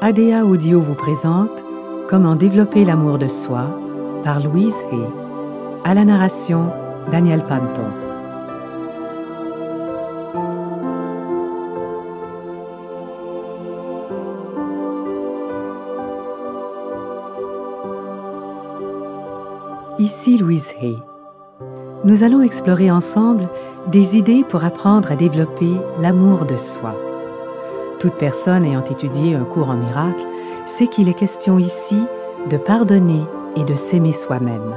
ADA Audio vous présente Comment développer l'amour de soi par Louise Hay. À la narration, Daniel Panton. Ici Louise Hay. Nous allons explorer ensemble des idées pour apprendre à développer l'amour de soi. Toute personne ayant étudié un cours en miracle sait qu'il est question ici de pardonner et de s'aimer soi-même.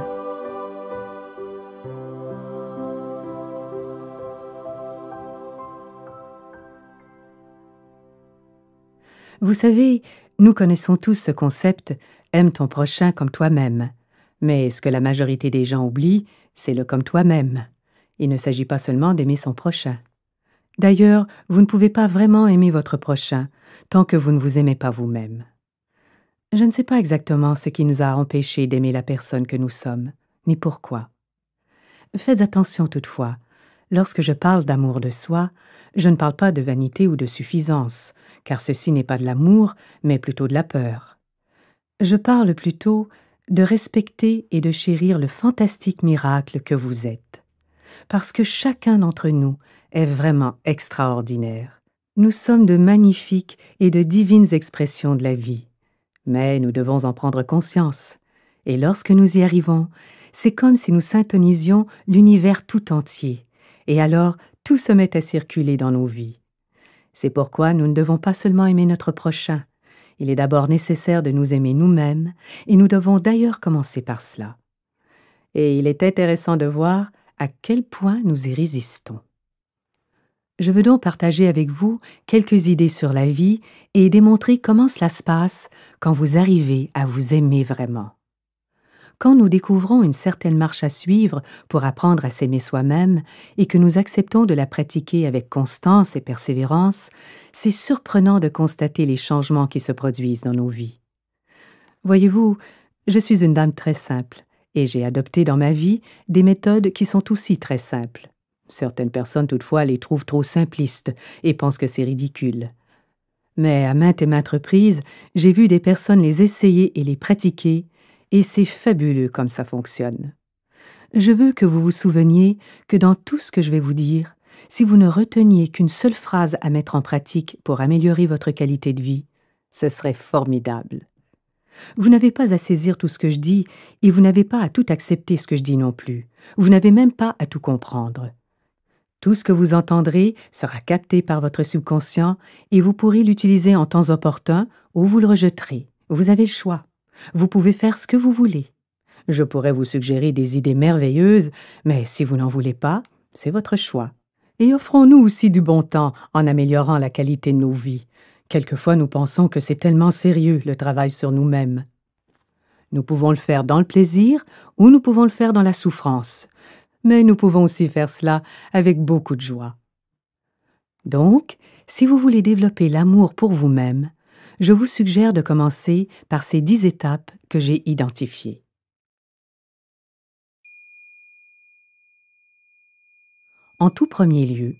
Vous savez, nous connaissons tous ce concept « aime ton prochain comme toi-même ». Mais ce que la majorité des gens oublient, c'est le « comme toi-même ». Il ne s'agit pas seulement d'aimer son prochain. D'ailleurs, vous ne pouvez pas vraiment aimer votre prochain tant que vous ne vous aimez pas vous-même. Je ne sais pas exactement ce qui nous a empêchés d'aimer la personne que nous sommes, ni pourquoi. Faites attention toutefois, lorsque je parle d'amour de soi, je ne parle pas de vanité ou de suffisance, car ceci n'est pas de l'amour, mais plutôt de la peur. Je parle plutôt de respecter et de chérir le fantastique miracle que vous êtes. Parce que chacun d'entre nous est vraiment extraordinaire. Nous sommes de magnifiques et de divines expressions de la vie. Mais nous devons en prendre conscience. Et lorsque nous y arrivons, c'est comme si nous syntonisions l'univers tout entier. Et alors, tout se met à circuler dans nos vies. C'est pourquoi nous ne devons pas seulement aimer notre prochain. Il est d'abord nécessaire de nous aimer nous-mêmes, et nous devons d'ailleurs commencer par cela. Et il est intéressant de voir à quel point nous y résistons. Je veux donc partager avec vous quelques idées sur la vie et démontrer comment cela se passe quand vous arrivez à vous aimer vraiment. Quand nous découvrons une certaine marche à suivre pour apprendre à s'aimer soi-même et que nous acceptons de la pratiquer avec constance et persévérance, c'est surprenant de constater les changements qui se produisent dans nos vies. Voyez-vous, je suis une dame très simple et j'ai adopté dans ma vie des méthodes qui sont aussi très simples. Certaines personnes, toutefois, les trouvent trop simplistes et pensent que c'est ridicule. Mais à maintes et maintes reprises, j'ai vu des personnes les essayer et les pratiquer, et c'est fabuleux comme ça fonctionne. Je veux que vous vous souveniez que dans tout ce que je vais vous dire, si vous ne reteniez qu'une seule phrase à mettre en pratique pour améliorer votre qualité de vie, ce serait formidable. Vous n'avez pas à saisir tout ce que je dis, et vous n'avez pas à tout accepter ce que je dis non plus. Vous n'avez même pas à tout comprendre. Tout ce que vous entendrez sera capté par votre subconscient et vous pourrez l'utiliser en temps opportun ou vous le rejetterez. Vous avez le choix. Vous pouvez faire ce que vous voulez. Je pourrais vous suggérer des idées merveilleuses, mais si vous n'en voulez pas, c'est votre choix. Et offrons-nous aussi du bon temps en améliorant la qualité de nos vies. Quelquefois, nous pensons que c'est tellement sérieux, le travail sur nous-mêmes. Nous pouvons le faire dans le plaisir ou nous pouvons le faire dans la souffrance. Mais nous pouvons aussi faire cela avec beaucoup de joie. Donc, si vous voulez développer l'amour pour vous-même, je vous suggère de commencer par ces 10 étapes que j'ai identifiées. En tout premier lieu,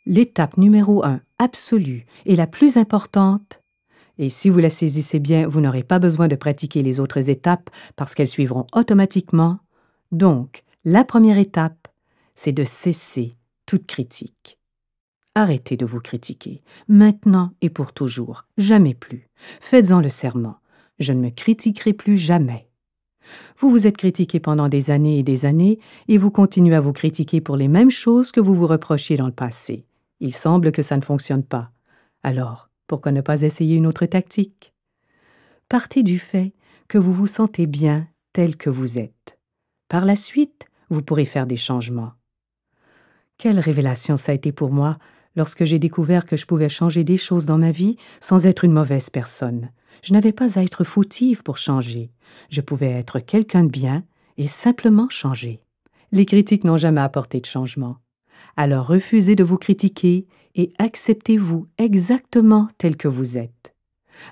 l'étape numéro 1, absolue et la plus importante, et si vous la saisissez bien, vous n'aurez pas besoin de pratiquer les autres étapes parce qu'elles suivront automatiquement. Donc, la première étape, c'est de cesser toute critique. Arrêtez de vous critiquer, maintenant et pour toujours, jamais plus. Faites-en le serment. Je ne me critiquerai plus jamais. Vous vous êtes critiqué pendant des années et vous continuez à vous critiquer pour les mêmes choses que vous vous reprochiez dans le passé. Il semble que ça ne fonctionne pas. Alors, pourquoi ne pas essayer une autre tactique? Partez du fait que vous vous sentez bien tel que vous êtes. Par la suite, vous pourrez faire des changements. Quelle révélation ça a été pour moi Lorsque j'ai découvert que je pouvais changer des choses dans ma vie sans être une mauvaise personne, je n'avais pas à être fautive pour changer. Je pouvais être quelqu'un de bien et simplement changer. Les critiques n'ont jamais apporté de changement. Alors refusez de vous critiquer et acceptez-vous exactement tel que vous êtes.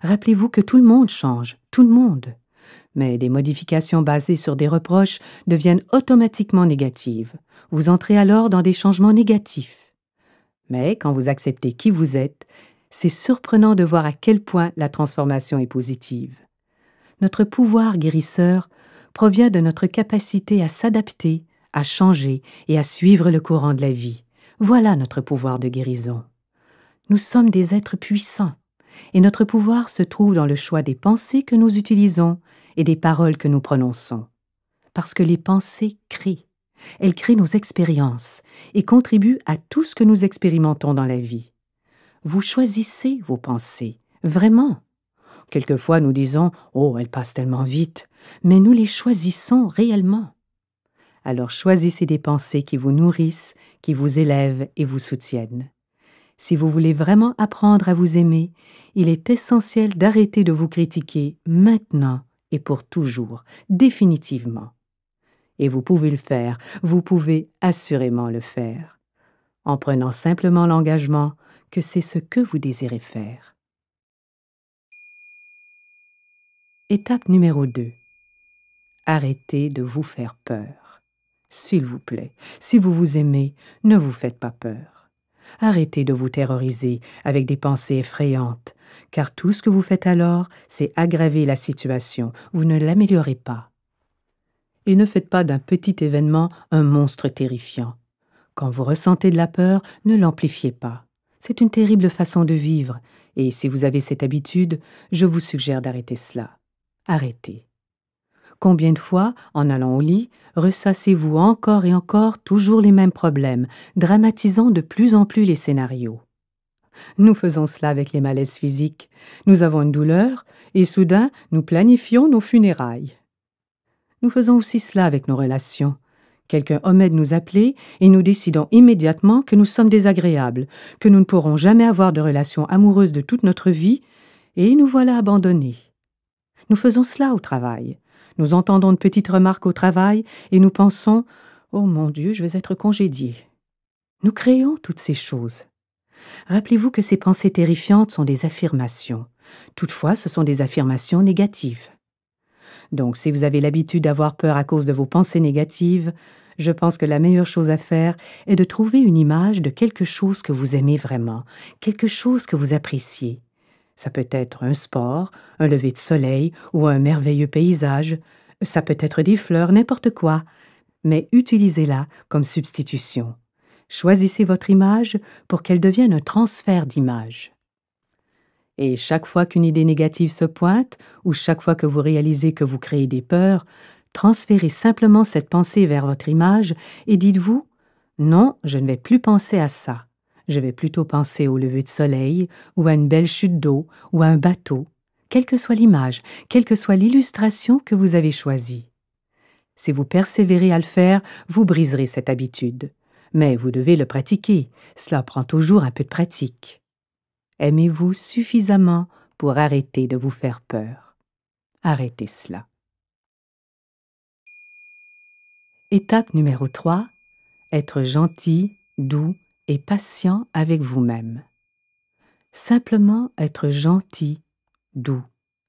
Rappelez-vous que tout le monde change, tout le monde. Mais des modifications basées sur des reproches deviennent automatiquement négatives. Vous entrez alors dans des changements négatifs. Mais quand vous acceptez qui vous êtes, c'est surprenant de voir à quel point la transformation est positive. Notre pouvoir guérisseur provient de notre capacité à s'adapter, à changer et à suivre le courant de la vie. Voilà notre pouvoir de guérison. Nous sommes des êtres puissants et notre pouvoir se trouve dans le choix des pensées que nous utilisons et des paroles que nous prononçons. Parce que les pensées créent. Elles créent nos expériences et contribuent à tout ce que nous expérimentons dans la vie. Vous choisissez vos pensées, vraiment. Quelquefois nous disons « Oh, elles passent tellement vite », mais nous les choisissons réellement. Alors choisissez des pensées qui vous nourrissent, qui vous élèvent et vous soutiennent. Si vous voulez vraiment apprendre à vous aimer, il est essentiel d'arrêter de vous critiquer maintenant et pour toujours, définitivement. Et vous pouvez le faire, vous pouvez assurément le faire, en prenant simplement l'engagement que c'est ce que vous désirez faire. Étape numéro 2. Arrêtez de vous faire peur. S'il vous plaît, si vous vous aimez, ne vous faites pas peur. Arrêtez de vous terroriser avec des pensées effrayantes, car tout ce que vous faites alors, c'est aggraver la situation, vous ne l'améliorez pas. Et ne faites pas d'un petit événement un monstre terrifiant. Quand vous ressentez de la peur, ne l'amplifiez pas. C'est une terrible façon de vivre, et si vous avez cette habitude, je vous suggère d'arrêter cela. Arrêtez. Combien de fois, en allant au lit, ressassez-vous encore et encore toujours les mêmes problèmes, dramatisant de plus en plus les scénarios? Nous faisons cela avec les malaises physiques. Nous avons une douleur, et soudain, nous planifions nos funérailles. Nous faisons aussi cela avec nos relations. Quelqu'un omet de nous appeler et nous décidons immédiatement que nous sommes désagréables, que nous ne pourrons jamais avoir de relation amoureuse de toute notre vie, et nous voilà abandonnés. Nous faisons cela au travail. Nous entendons de petites remarques au travail et nous pensons « Oh mon Dieu, je vais être congédié ». Nous créons toutes ces choses. Rappelez-vous que ces pensées terrifiantes sont des affirmations. Toutefois, ce sont des affirmations négatives. Donc, si vous avez l'habitude d'avoir peur à cause de vos pensées négatives, je pense que la meilleure chose à faire est de trouver une image de quelque chose que vous aimez vraiment, quelque chose que vous appréciez. Ça peut être un sport, un lever de soleil ou un merveilleux paysage. Ça peut être des fleurs, n'importe quoi. Mais utilisez-la comme substitution. Choisissez votre image pour qu'elle devienne un transfert d'image. Et chaque fois qu'une idée négative se pointe, ou chaque fois que vous réalisez que vous créez des peurs, transférez simplement cette pensée vers votre image et dites-vous « Non, je ne vais plus penser à ça. Je vais plutôt penser au lever de soleil, ou à une belle chute d'eau, ou à un bateau, quelle que soit l'image, quelle que soit l'illustration que vous avez choisie. Si vous persévérez à le faire, vous briserez cette habitude. Mais vous devez le pratiquer, cela prend toujours un peu de pratique. Aimez-vous suffisamment pour arrêter de vous faire peur. Arrêtez cela. Étape numéro 3. Être gentil, doux et patient avec vous-même. Simplement être gentil, doux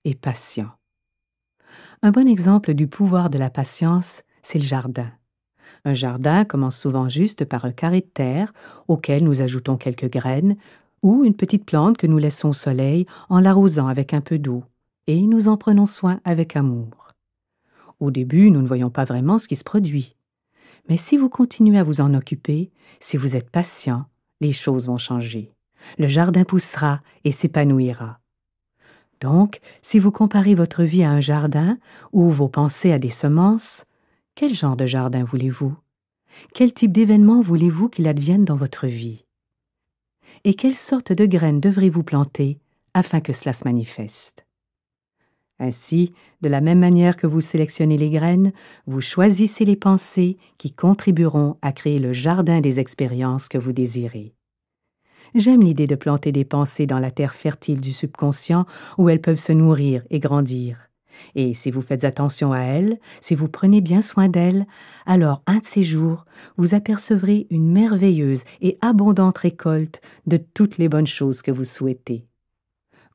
et patient. Un bon exemple du pouvoir de la patience, c'est le jardin. Un jardin commence souvent juste par un carré de terre auquel nous ajoutons quelques graines ou une petite plante que nous laissons au soleil en l'arrosant avec un peu d'eau, et nous en prenons soin avec amour. Au début, nous ne voyons pas vraiment ce qui se produit. Mais si vous continuez à vous en occuper, si vous êtes patient, les choses vont changer. Le jardin poussera et s'épanouira. Donc, si vous comparez votre vie à un jardin ou vos pensées à des semences, quel genre de jardin voulez-vous? Quel type d'événements voulez-vous qu'il advienne dans votre vie? Et quelle sorte de graines devrez-vous planter afin que cela se manifeste? Ainsi, de la même manière que vous sélectionnez les graines, vous choisissez les pensées qui contribueront à créer le jardin des expériences que vous désirez. J'aime l'idée de planter des pensées dans la terre fertile du subconscient où elles peuvent se nourrir et grandir. Et si vous faites attention à elles, si vous prenez bien soin d'elles, alors un de ces jours, vous apercevrez une merveilleuse et abondante récolte de toutes les bonnes choses que vous souhaitez.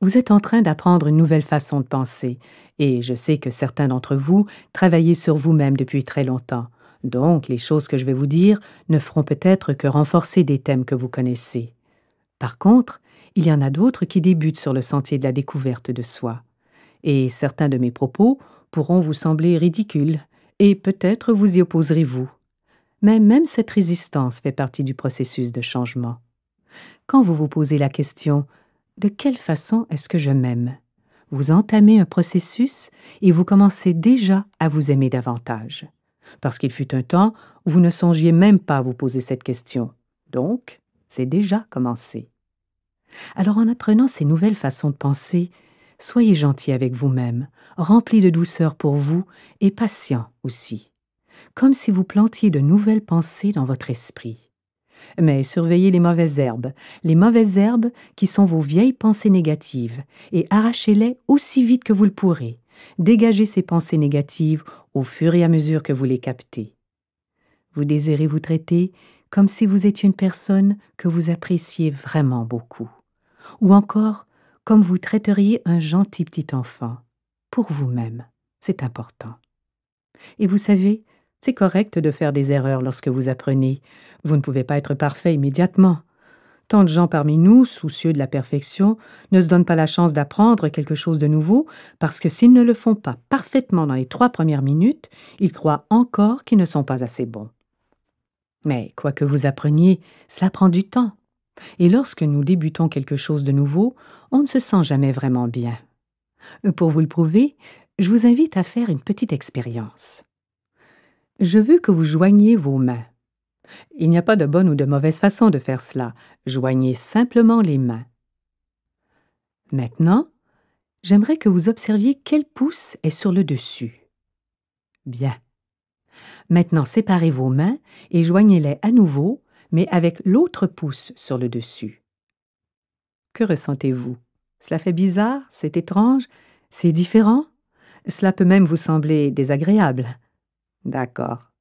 Vous êtes en train d'apprendre une nouvelle façon de penser, et je sais que certains d'entre vous travaillez sur vous-même depuis très longtemps. Donc, les choses que je vais vous dire ne feront peut-être que renforcer des thèmes que vous connaissez. Par contre, il y en a d'autres qui débutent sur le sentier de la découverte de soi. Et certains de mes propos pourront vous sembler ridicules, et peut-être vous y opposerez-vous. Mais même cette résistance fait partie du processus de changement. Quand vous vous posez la question « De quelle façon est-ce que je m'aime ?» vous entamez un processus et vous commencez déjà à vous aimer davantage. Parce qu'il fut un temps où vous ne songiez même pas à vous poser cette question. Donc, c'est déjà commencé. Alors en apprenant ces nouvelles façons de penser, soyez gentil avec vous-même, rempli de douceur pour vous et patient aussi, comme si vous plantiez de nouvelles pensées dans votre esprit. Mais surveillez les mauvaises herbes qui sont vos vieilles pensées négatives, et arrachez-les aussi vite que vous le pourrez. Dégagez ces pensées négatives au fur et à mesure que vous les captez. Vous désirez vous traiter comme si vous étiez une personne que vous appréciez vraiment beaucoup, ou encore comme vous traiteriez un gentil petit enfant, pour vous-même. C'est important. Et vous savez, c'est correct de faire des erreurs lorsque vous apprenez. Vous ne pouvez pas être parfait immédiatement. Tant de gens parmi nous, soucieux de la perfection, ne se donnent pas la chance d'apprendre quelque chose de nouveau parce que s'ils ne le font pas parfaitement dans les 3 premières minutes, ils croient encore qu'ils ne sont pas assez bons. Mais quoi que vous appreniez, cela prend du temps. Et lorsque nous débutons quelque chose de nouveau, on ne se sent jamais vraiment bien. Pour vous le prouver, je vous invite à faire une petite expérience. Je veux que vous joigniez vos mains. Il n'y a pas de bonne ou de mauvaise façon de faire cela. Joignez simplement les mains. Maintenant, j'aimerais que vous observiez quel pouce est sur le dessus. Bien. Maintenant, séparez vos mains et joignez-les à nouveau, mais avec l'autre pouce sur le dessus. Que ressentez-vous? Cela fait bizarre? C'est étrange? C'est différent? Cela peut même vous sembler désagréable. D'accord.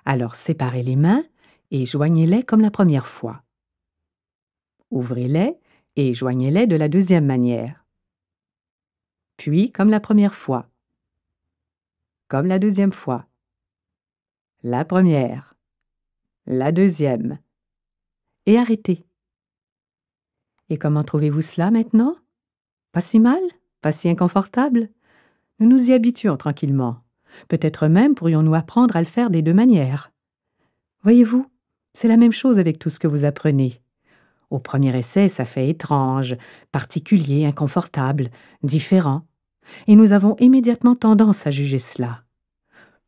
Alors séparez les mains et joignez-les comme la première fois. Ouvrez-les et joignez-les de la deuxième manière. Puis comme la première fois. Comme la deuxième fois. La première. La deuxième. Et arrêtez. Et comment trouvez-vous cela maintenant? Pas si mal? Pas si inconfortable? Nous nous y habituons tranquillement. Peut-être même pourrions-nous apprendre à le faire des 2 manières. Voyez-vous, c'est la même chose avec tout ce que vous apprenez. Au premier essai, ça fait étrange, particulier, inconfortable, différent, et nous avons immédiatement tendance à juger cela.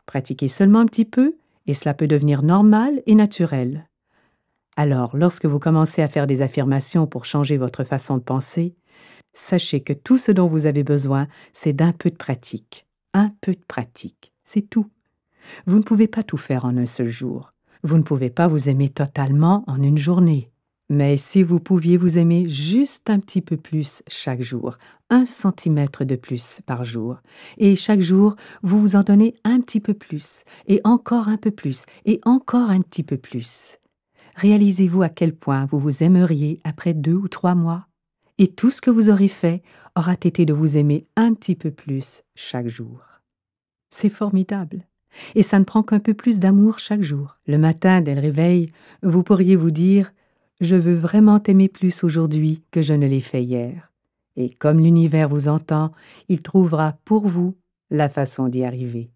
Pratiquez seulement un petit peu, et cela peut devenir normal et naturel. Alors, lorsque vous commencez à faire des affirmations pour changer votre façon de penser, sachez que tout ce dont vous avez besoin, c'est d'un peu de pratique. Un peu de pratique, c'est tout. Vous ne pouvez pas tout faire en un seul jour. Vous ne pouvez pas vous aimer totalement en une journée. Mais si vous pouviez vous aimer juste un petit peu plus chaque jour, 1 centimètre de plus par jour, et chaque jour, vous vous en donnez un petit peu plus, et encore un peu plus, et encore un petit peu plus. Réalisez-vous à quel point vous vous aimeriez après 2 ou 3 mois, et tout ce que vous aurez fait aura été de vous aimer un petit peu plus chaque jour. C'est formidable. Et ça ne prend qu'un peu plus d'amour chaque jour. Le matin, dès le réveil, vous pourriez vous dire « Je veux vraiment t'aimer plus aujourd'hui que je ne l'ai fait hier. » Et comme l'univers vous entend, il trouvera pour vous la façon d'y arriver.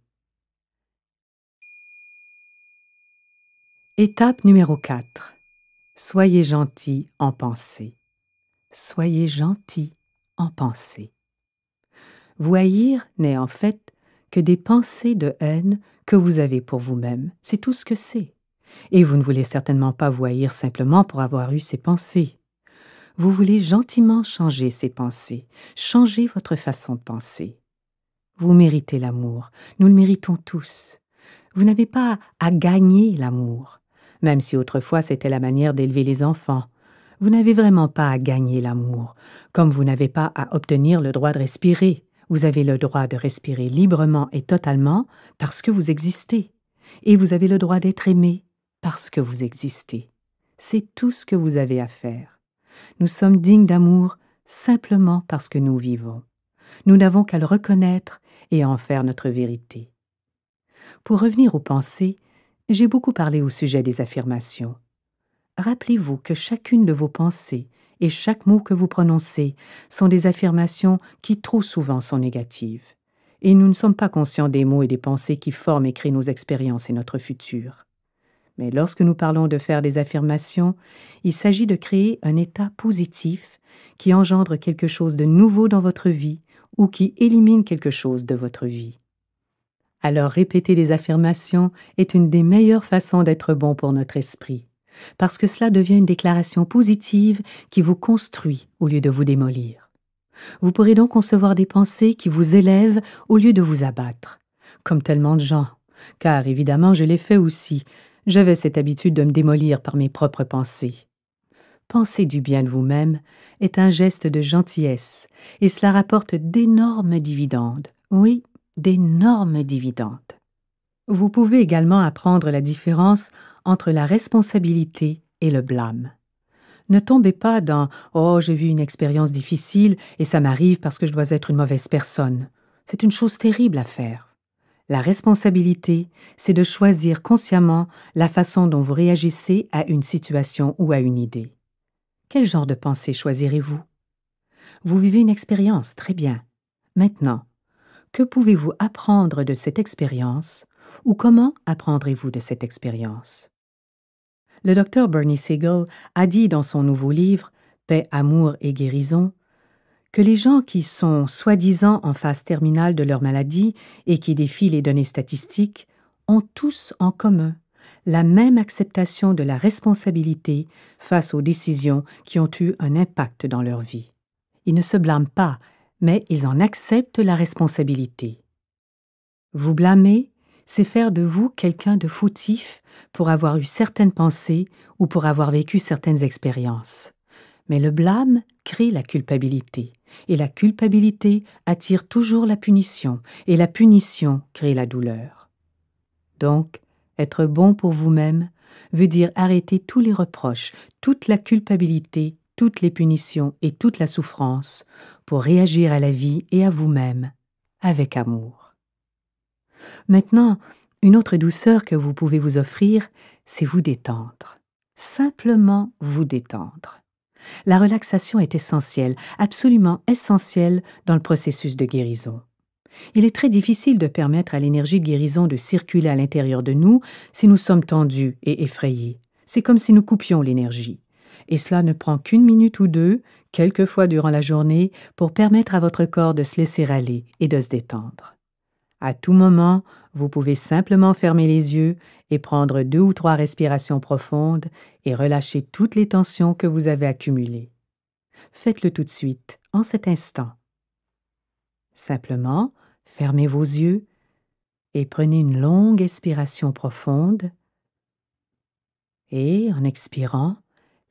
Étape numéro 4. Soyez gentil en pensée. Soyez gentil en pensée. Vous haïr n'est en fait que des pensées de haine que vous avez pour vous-même. C'est tout ce que c'est. Et vous ne voulez certainement pas vous haïr simplement pour avoir eu ces pensées. Vous voulez gentiment changer ces pensées, changer votre façon de penser. Vous méritez l'amour, nous le méritons tous. Vous n'avez pas à gagner l'amour, même si autrefois c'était la manière d'élever les enfants. Vous n'avez vraiment pas à gagner l'amour, comme vous n'avez pas à obtenir le droit de respirer. Vous avez le droit de respirer librement et totalement parce que vous existez. Et vous avez le droit d'être aimé parce que vous existez. C'est tout ce que vous avez à faire. Nous sommes dignes d'amour simplement parce que nous vivons. Nous n'avons qu'à le reconnaître et en faire notre vérité. Pour revenir aux pensées, j'ai beaucoup parlé au sujet des affirmations. Rappelez-vous que chacune de vos pensées et chaque mot que vous prononcez sont des affirmations qui trop souvent sont négatives. Et nous ne sommes pas conscients des mots et des pensées qui forment et créent nos expériences et notre futur. Mais lorsque nous parlons de faire des affirmations, il s'agit de créer un état positif qui engendre quelque chose de nouveau dans votre vie ou qui élimine quelque chose de votre vie. Alors répéter des affirmations est une des meilleures façons d'être bon pour notre esprit, parce que cela devient une déclaration positive qui vous construit au lieu de vous démolir. Vous pourrez donc concevoir des pensées qui vous élèvent au lieu de vous abattre, comme tellement de gens, car évidemment je l'ai fait aussi. J'avais cette habitude de me démolir par mes propres pensées. Penser du bien de vous-même est un geste de gentillesse, et cela rapporte d'énormes dividendes. Oui, d'énormes dividendes. Vous pouvez également apprendre la différence entre la responsabilité et le blâme. Ne tombez pas dans « Oh, j'ai vu une expérience difficile et ça m'arrive parce que je dois être une mauvaise personne ». C'est une chose terrible à faire. La responsabilité, c'est de choisir consciemment la façon dont vous réagissez à une situation ou à une idée. Quel genre de pensée choisirez-vous? Vous vivez une expérience, très bien. Maintenant, que pouvez-vous apprendre de cette expérience ou comment apprendrez-vous de cette expérience? Le docteur Bernie Siegel a dit dans son nouveau livre « Paix, amour et guérison » que les gens qui sont soi-disant en phase terminale de leur maladie et qui défient les données statistiques ont tous en commun la même acceptation de la responsabilité face aux décisions qui ont eu un impact dans leur vie. Ils ne se blâment pas, mais ils en acceptent la responsabilité. Vous blâmer, c'est faire de vous quelqu'un de fautif pour avoir eu certaines pensées ou pour avoir vécu certaines expériences. Mais le blâme crée la culpabilité, et la culpabilité attire toujours la punition, et la punition crée la douleur. Donc, être bon pour vous-même veut dire arrêter tous les reproches, toute la culpabilité, toutes les punitions et toute la souffrance pour réagir à la vie et à vous-même avec amour. Maintenant, une autre douceur que vous pouvez vous offrir, c'est vous détendre. Simplement vous détendre. La relaxation est essentielle, absolument essentielle dans le processus de guérison. Il est très difficile de permettre à l'énergie de guérison de circuler à l'intérieur de nous si nous sommes tendus et effrayés. C'est comme si nous coupions l'énergie. Et cela ne prend qu'une minute ou deux, quelquefois durant la journée, pour permettre à votre corps de se laisser aller et de se détendre. À tout moment, vous pouvez simplement fermer les yeux et prendre 2 ou 3 respirations profondes et relâcher toutes les tensions que vous avez accumulées. Faites-le tout de suite, en cet instant. Simplement, fermez vos yeux et prenez une longue expiration profonde et, en expirant,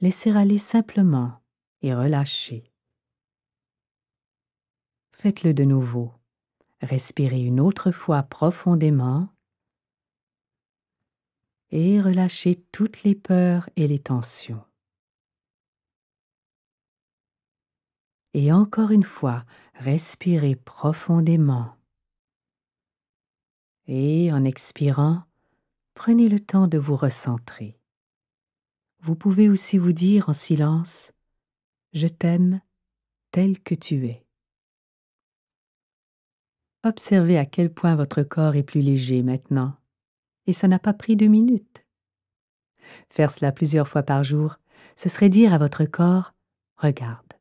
laissez aller simplement et relâchez. Faites-le de nouveau. Respirez une autre fois profondément et relâchez toutes les peurs et les tensions. Et encore une fois, respirez profondément. Et en expirant, prenez le temps de vous recentrer. Vous pouvez aussi vous dire en silence « Je t'aime tel que tu es ». Observez à quel point votre corps est plus léger maintenant. Et ça n'a pas pris 2 minutes. Faire cela plusieurs fois par jour, ce serait dire à votre corps « Regarde,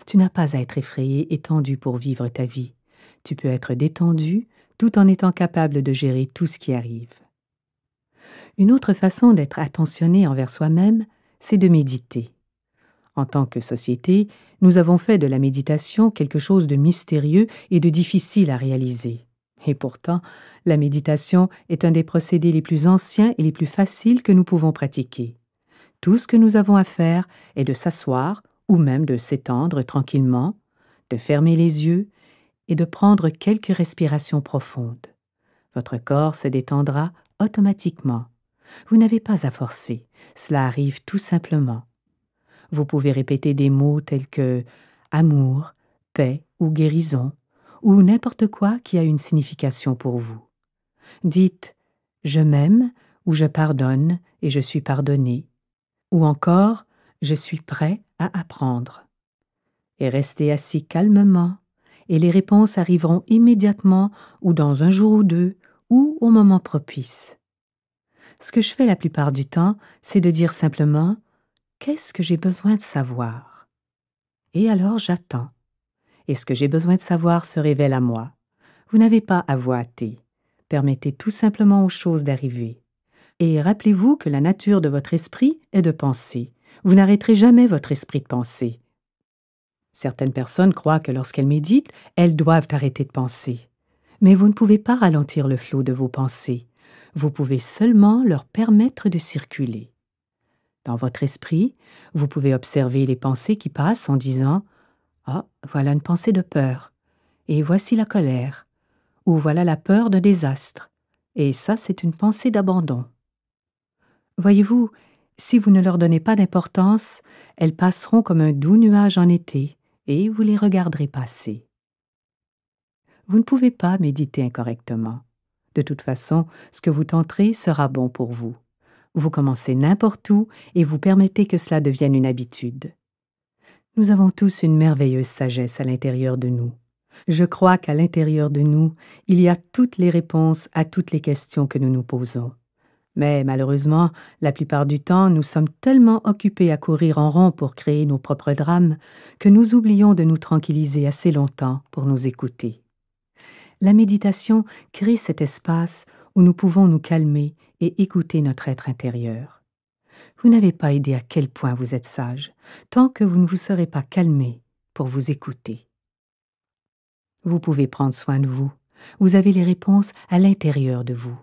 tu n'as pas à être effrayé et tendu pour vivre ta vie. Tu peux être détendu tout en étant capable de gérer tout ce qui arrive. » Une autre façon d'être attentionné envers soi-même, c'est de méditer. En tant que société, nous avons fait de la méditation quelque chose de mystérieux et de difficile à réaliser. Et pourtant, la méditation est un des procédés les plus anciens et les plus faciles que nous pouvons pratiquer. Tout ce que nous avons à faire est de s'asseoir ou même de s'étendre tranquillement, de fermer les yeux et de prendre quelques respirations profondes. Votre corps se détendra automatiquement. Vous n'avez pas à forcer, cela arrive tout simplement. Vous pouvez répéter des mots tels que amour, paix ou guérison, ou n'importe quoi qui a une signification pour vous. Dites je m'aime ou je pardonne et je suis pardonné, ou encore je suis prêt à apprendre. Et restez assis calmement, et les réponses arriveront immédiatement ou dans un jour ou deux, ou au moment propice. Ce que je fais la plupart du temps, c'est de dire simplement « Qu'est-ce que j'ai besoin de savoir ?» Et alors j'attends. Et ce que j'ai besoin de savoir se révèle à moi. Vous n'avez pas à vous hâter. Permettez tout simplement aux choses d'arriver. Et rappelez-vous que la nature de votre esprit est de penser. Vous n'arrêterez jamais votre esprit de penser. Certaines personnes croient que lorsqu'elles méditent, elles doivent arrêter de penser. Mais vous ne pouvez pas ralentir le flot de vos pensées. Vous pouvez seulement leur permettre de circuler. Dans votre esprit, vous pouvez observer les pensées qui passent en disant « Ah, voilà une pensée de peur. Et voici la colère. Ou voilà la peur d'un désastre. Et ça, c'est une pensée d'abandon. » Voyez-vous, si vous ne leur donnez pas d'importance, elles passeront comme un doux nuage en été, et vous les regarderez passer. Vous ne pouvez pas méditer incorrectement. De toute façon, ce que vous tenterez sera bon pour vous. Vous commencez n'importe où et vous permettez que cela devienne une habitude. Nous avons tous une merveilleuse sagesse à l'intérieur de nous. Je crois qu'à l'intérieur de nous, il y a toutes les réponses à toutes les questions que nous nous posons. Mais malheureusement, la plupart du temps, nous sommes tellement occupés à courir en rond pour créer nos propres drames que nous oublions de nous tranquilliser assez longtemps pour nous écouter. La méditation crée cet espace où nous pouvons nous calmer et écouter notre être intérieur. Vous n'avez pas idée à quel point vous êtes sage, tant que vous ne vous serez pas calmé pour vous écouter. Vous pouvez prendre soin de vous. Vous avez les réponses à l'intérieur de vous.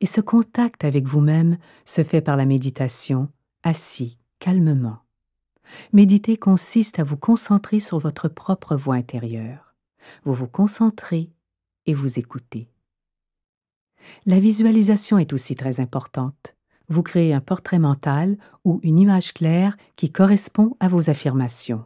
Et ce contact avec vous-même se fait par la méditation, assis, calmement. Méditer consiste à vous concentrer sur votre propre voix intérieure. Vous vous concentrez et vous écoutez. La visualisation est aussi très importante. Vous créez un portrait mental ou une image claire qui correspond à vos affirmations.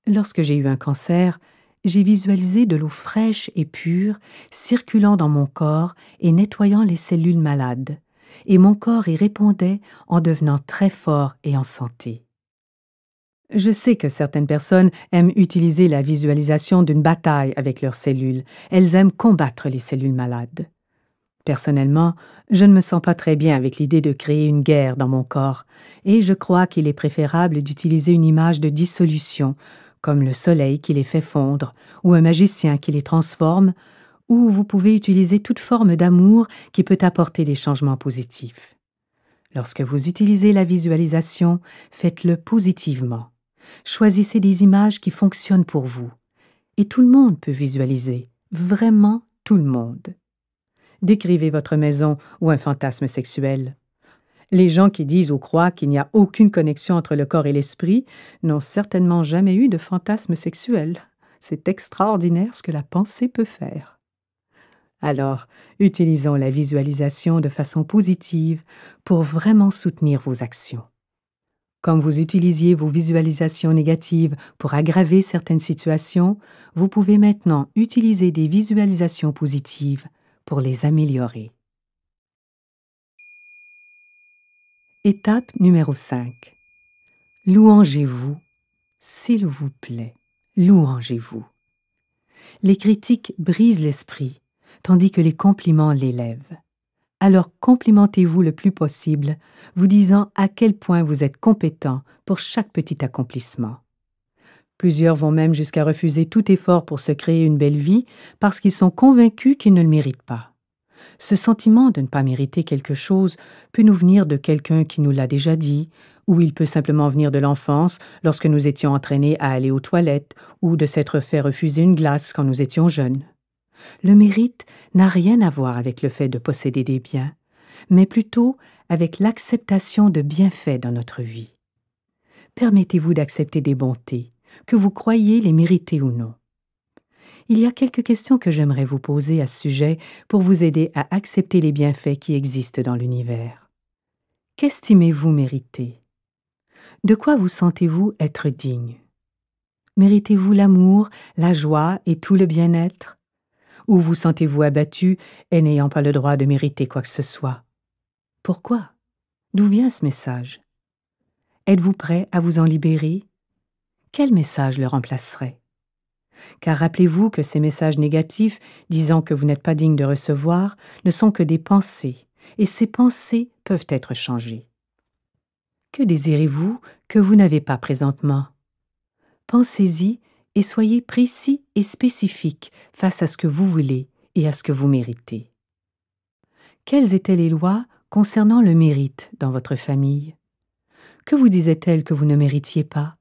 Lorsque j'ai eu un cancer, j'ai visualisé de l'eau fraîche et pure circulant dans mon corps et nettoyant les cellules malades, et mon corps y répondait en devenant très fort et en santé. Je sais que certaines personnes aiment utiliser la visualisation d'une bataille avec leurs cellules. Elles aiment combattre les cellules malades. Personnellement, je ne me sens pas très bien avec l'idée de créer une guerre dans mon corps, et je crois qu'il est préférable d'utiliser une image de dissolution, comme le soleil qui les fait fondre, ou un magicien qui les transforme, ou vous pouvez utiliser toute forme d'amour qui peut apporter des changements positifs. Lorsque vous utilisez la visualisation, faites-le positivement. Choisissez des images qui fonctionnent pour vous. Et tout le monde peut visualiser, vraiment tout le monde. Décrivez votre maison ou un fantasme sexuel. Les gens qui disent ou croient qu'il n'y a aucune connexion entre le corps et l'esprit n'ont certainement jamais eu de fantasme sexuel. C'est extraordinaire ce que la pensée peut faire. Alors, utilisons la visualisation de façon positive pour vraiment soutenir vos actions. Comme vous utilisiez vos visualisations négatives pour aggraver certaines situations, vous pouvez maintenant utiliser des visualisations positives pour les améliorer. Étape numéro 5. Louangez-vous, s'il vous plaît, louangez-vous. Les critiques brisent l'esprit, tandis que les compliments l'élèvent. Alors complimentez-vous le plus possible, vous disant à quel point vous êtes compétent pour chaque petit accomplissement. Plusieurs vont même jusqu'à refuser tout effort pour se créer une belle vie parce qu'ils sont convaincus qu'ils ne le méritent pas. Ce sentiment de ne pas mériter quelque chose peut nous venir de quelqu'un qui nous l'a déjà dit, ou il peut simplement venir de l'enfance lorsque nous étions entraînés à aller aux toilettes, ou de s'être fait refuser une glace quand nous étions jeunes. Le mérite n'a rien à voir avec le fait de posséder des biens, mais plutôt avec l'acceptation de bienfaits dans notre vie. Permettez-vous d'accepter des bontés, que vous croyez les mériter ou non. Il y a quelques questions que j'aimerais vous poser à ce sujet pour vous aider à accepter les bienfaits qui existent dans l'univers. Qu'estimez-vous mériter? De quoi vous sentez-vous être digne? Méritez-vous l'amour, la joie et tout le bien-être? Ou vous sentez-vous abattu et n'ayant pas le droit de mériter quoi que ce soit? Pourquoi? D'où vient ce message? Êtes-vous prêt à vous en libérer? Quel message le remplacerait? Car rappelez-vous que ces messages négatifs, disant que vous n'êtes pas digne de recevoir, ne sont que des pensées, et ces pensées peuvent être changées. Que désirez-vous que vous n'avez pas présentement? Pensez-y et soyez précis et spécifique face à ce que vous voulez et à ce que vous méritez. Quelles étaient les lois concernant le mérite dans votre famille? Que vous disait-elle que vous ne méritiez pas?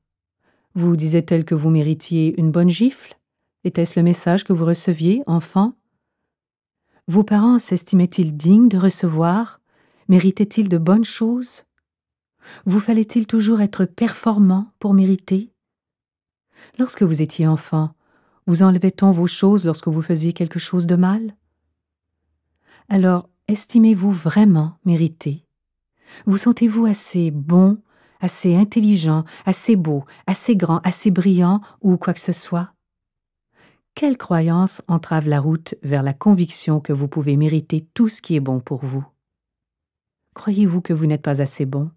Vous disait-elle que vous méritiez une bonne gifle? Était-ce le message que vous receviez, enfant? Vos parents s'estimaient-ils dignes de recevoir? Méritaient-ils de bonnes choses? Vous fallait-il toujours être performant pour mériter? Lorsque vous étiez enfant, vous enlevait-on vos choses lorsque vous faisiez quelque chose de mal? Alors, estimez-vous vraiment mériter? Vous sentez-vous assez bon, assez intelligent, assez beau, assez grand, assez brillant ou quoi que ce soit? Quelle croyance entrave la route vers la conviction que vous pouvez mériter tout ce qui est bon pour vous? Croyez-vous que vous n'êtes pas assez bon?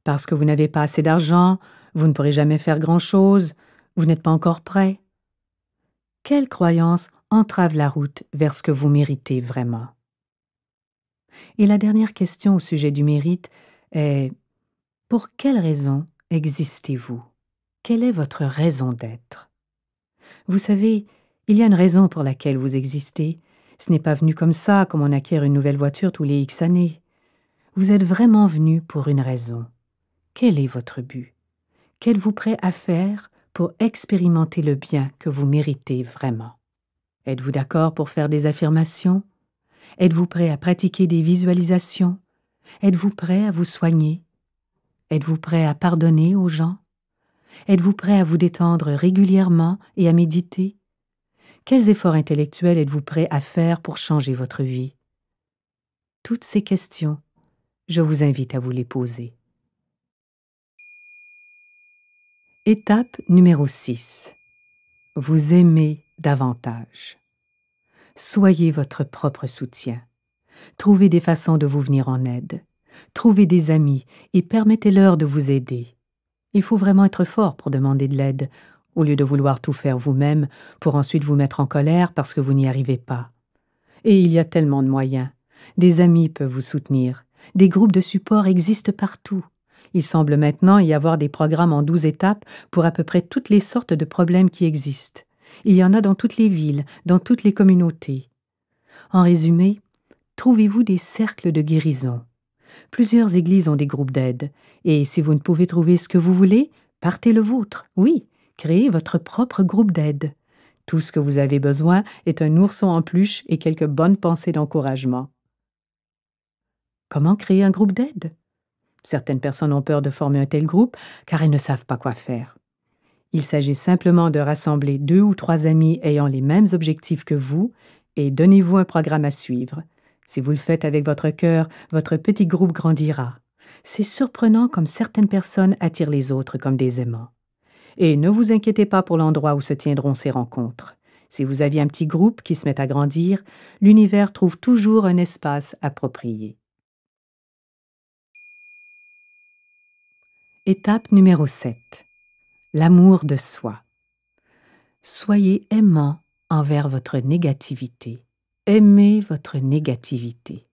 Parce que vous n'avez pas assez d'argent, vous ne pourrez jamais faire grand-chose, vous n'êtes pas encore prêt? Quelle croyance entrave la route vers ce que vous méritez vraiment? Et la dernière question au sujet du mérite est: pour quelle raison existez-vous? Quelle est votre raison d'être? Vous savez, il y a une raison pour laquelle vous existez. Ce n'est pas venu comme ça, comme on acquiert une nouvelle voiture tous les X années. Vous êtes vraiment venu pour une raison. Quel est votre but? Qu'êtes-vous prêt à faire pour expérimenter le bien que vous méritez vraiment? Êtes-vous d'accord pour faire des affirmations? Êtes-vous prêt à pratiquer des visualisations? Êtes-vous prêt à vous soigner? Êtes-vous prêt à pardonner aux gens? Êtes-vous prêt à vous détendre régulièrement et à méditer? Quels efforts intellectuels êtes-vous prêt à faire pour changer votre vie? Toutes ces questions, je vous invite à vous les poser. Étape numéro 6. Vous aimez davantage. Soyez votre propre soutien. Trouvez des façons de vous venir en aide. Trouvez des amis et permettez-leur de vous aider. Il faut vraiment être fort pour demander de l'aide, au lieu de vouloir tout faire vous-même pour ensuite vous mettre en colère parce que vous n'y arrivez pas. Et il y a tellement de moyens. Des amis peuvent vous soutenir. Des groupes de support existent partout. Il semble maintenant y avoir des programmes en 12 étapes pour à peu près toutes les sortes de problèmes qui existent. Il y en a dans toutes les villes, dans toutes les communautés. En résumé, trouvez-vous des cercles de guérison. Plusieurs églises ont des groupes d'aide, et si vous ne pouvez trouver ce que vous voulez, partez le vôtre. Oui, créez votre propre groupe d'aide. Tout ce que vous avez besoin est un ourson en peluche et quelques bonnes pensées d'encouragement. Comment créer un groupe d'aide? Certaines personnes ont peur de former un tel groupe car elles ne savent pas quoi faire. Il s'agit simplement de rassembler 2 ou 3 amis ayant les mêmes objectifs que vous et donnez-vous un programme à suivre. Si vous le faites avec votre cœur, votre petit groupe grandira. C'est surprenant comme certaines personnes attirent les autres comme des aimants. Et ne vous inquiétez pas pour l'endroit où se tiendront ces rencontres. Si vous aviez un petit groupe qui se met à grandir, l'univers trouve toujours un espace approprié. Étape numéro 7. L'amour de soi. Soyez aimant envers votre négativité. Aimez votre négativité.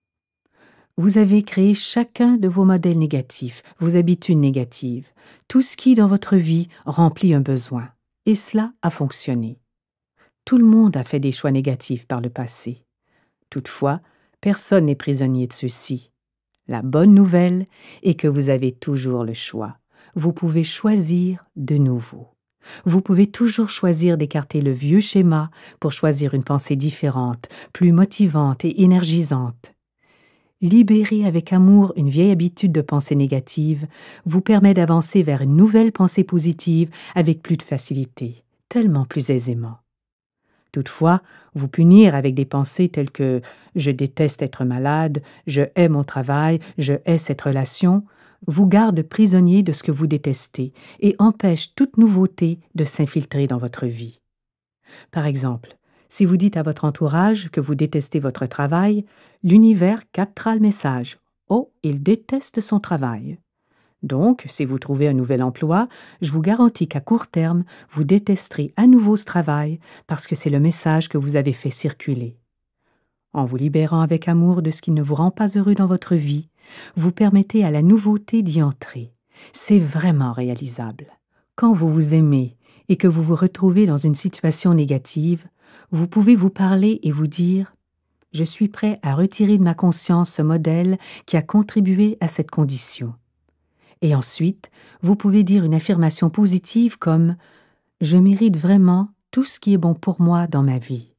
Vous avez créé chacun de vos modèles négatifs, vos habitudes négatives, tout ce qui, dans votre vie, remplit un besoin. Et cela a fonctionné. Tout le monde a fait des choix négatifs par le passé. Toutefois, personne n'est prisonnier de ceux-ci. La bonne nouvelle est que vous avez toujours le choix. Vous pouvez choisir de nouveau. Vous pouvez toujours choisir d'écarter le vieux schéma pour choisir une pensée différente, plus motivante et énergisante. Libérer avec amour une vieille habitude de pensée négative vous permet d'avancer vers une nouvelle pensée positive avec plus de facilité, tellement plus aisément. Toutefois, vous punir avec des pensées telles que «je déteste être malade», «je hais mon travail», «je hais cette relation» vous garde prisonnier de ce que vous détestez et empêche toute nouveauté de s'infiltrer dans votre vie. Par exemple, si vous dites à votre entourage que vous détestez votre travail, l'univers captera le message. Oh, il déteste son travail. Donc, si vous trouvez un nouvel emploi, je vous garantis qu'à court terme, vous détesterez à nouveau ce travail parce que c'est le message que vous avez fait circuler. En vous libérant avec amour de ce qui ne vous rend pas heureux dans votre vie, vous permettez à la nouveauté d'y entrer. C'est vraiment réalisable. Quand vous vous aimez et que vous vous retrouvez dans une situation négative, vous pouvez vous parler et vous dire « Je suis prêt à retirer de ma conscience ce modèle qui a contribué à cette condition. » Et ensuite, vous pouvez dire une affirmation positive comme « Je mérite vraiment tout ce qui est bon pour moi dans ma vie.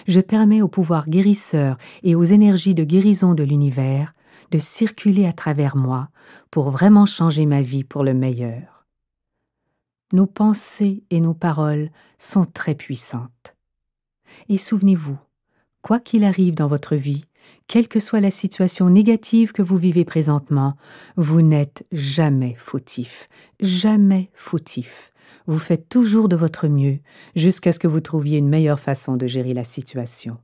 Je permets au pouvoir guérisseur et aux énergies de guérison de l'univers de circuler à travers moi pour vraiment changer ma vie pour le meilleur. » Nos pensées et nos paroles sont très puissantes. Et souvenez-vous, quoi qu'il arrive dans votre vie, quelle que soit la situation négative que vous vivez présentement, vous n'êtes jamais fautif, jamais fautif. Vous faites toujours de votre mieux jusqu'à ce que vous trouviez une meilleure façon de gérer la situation.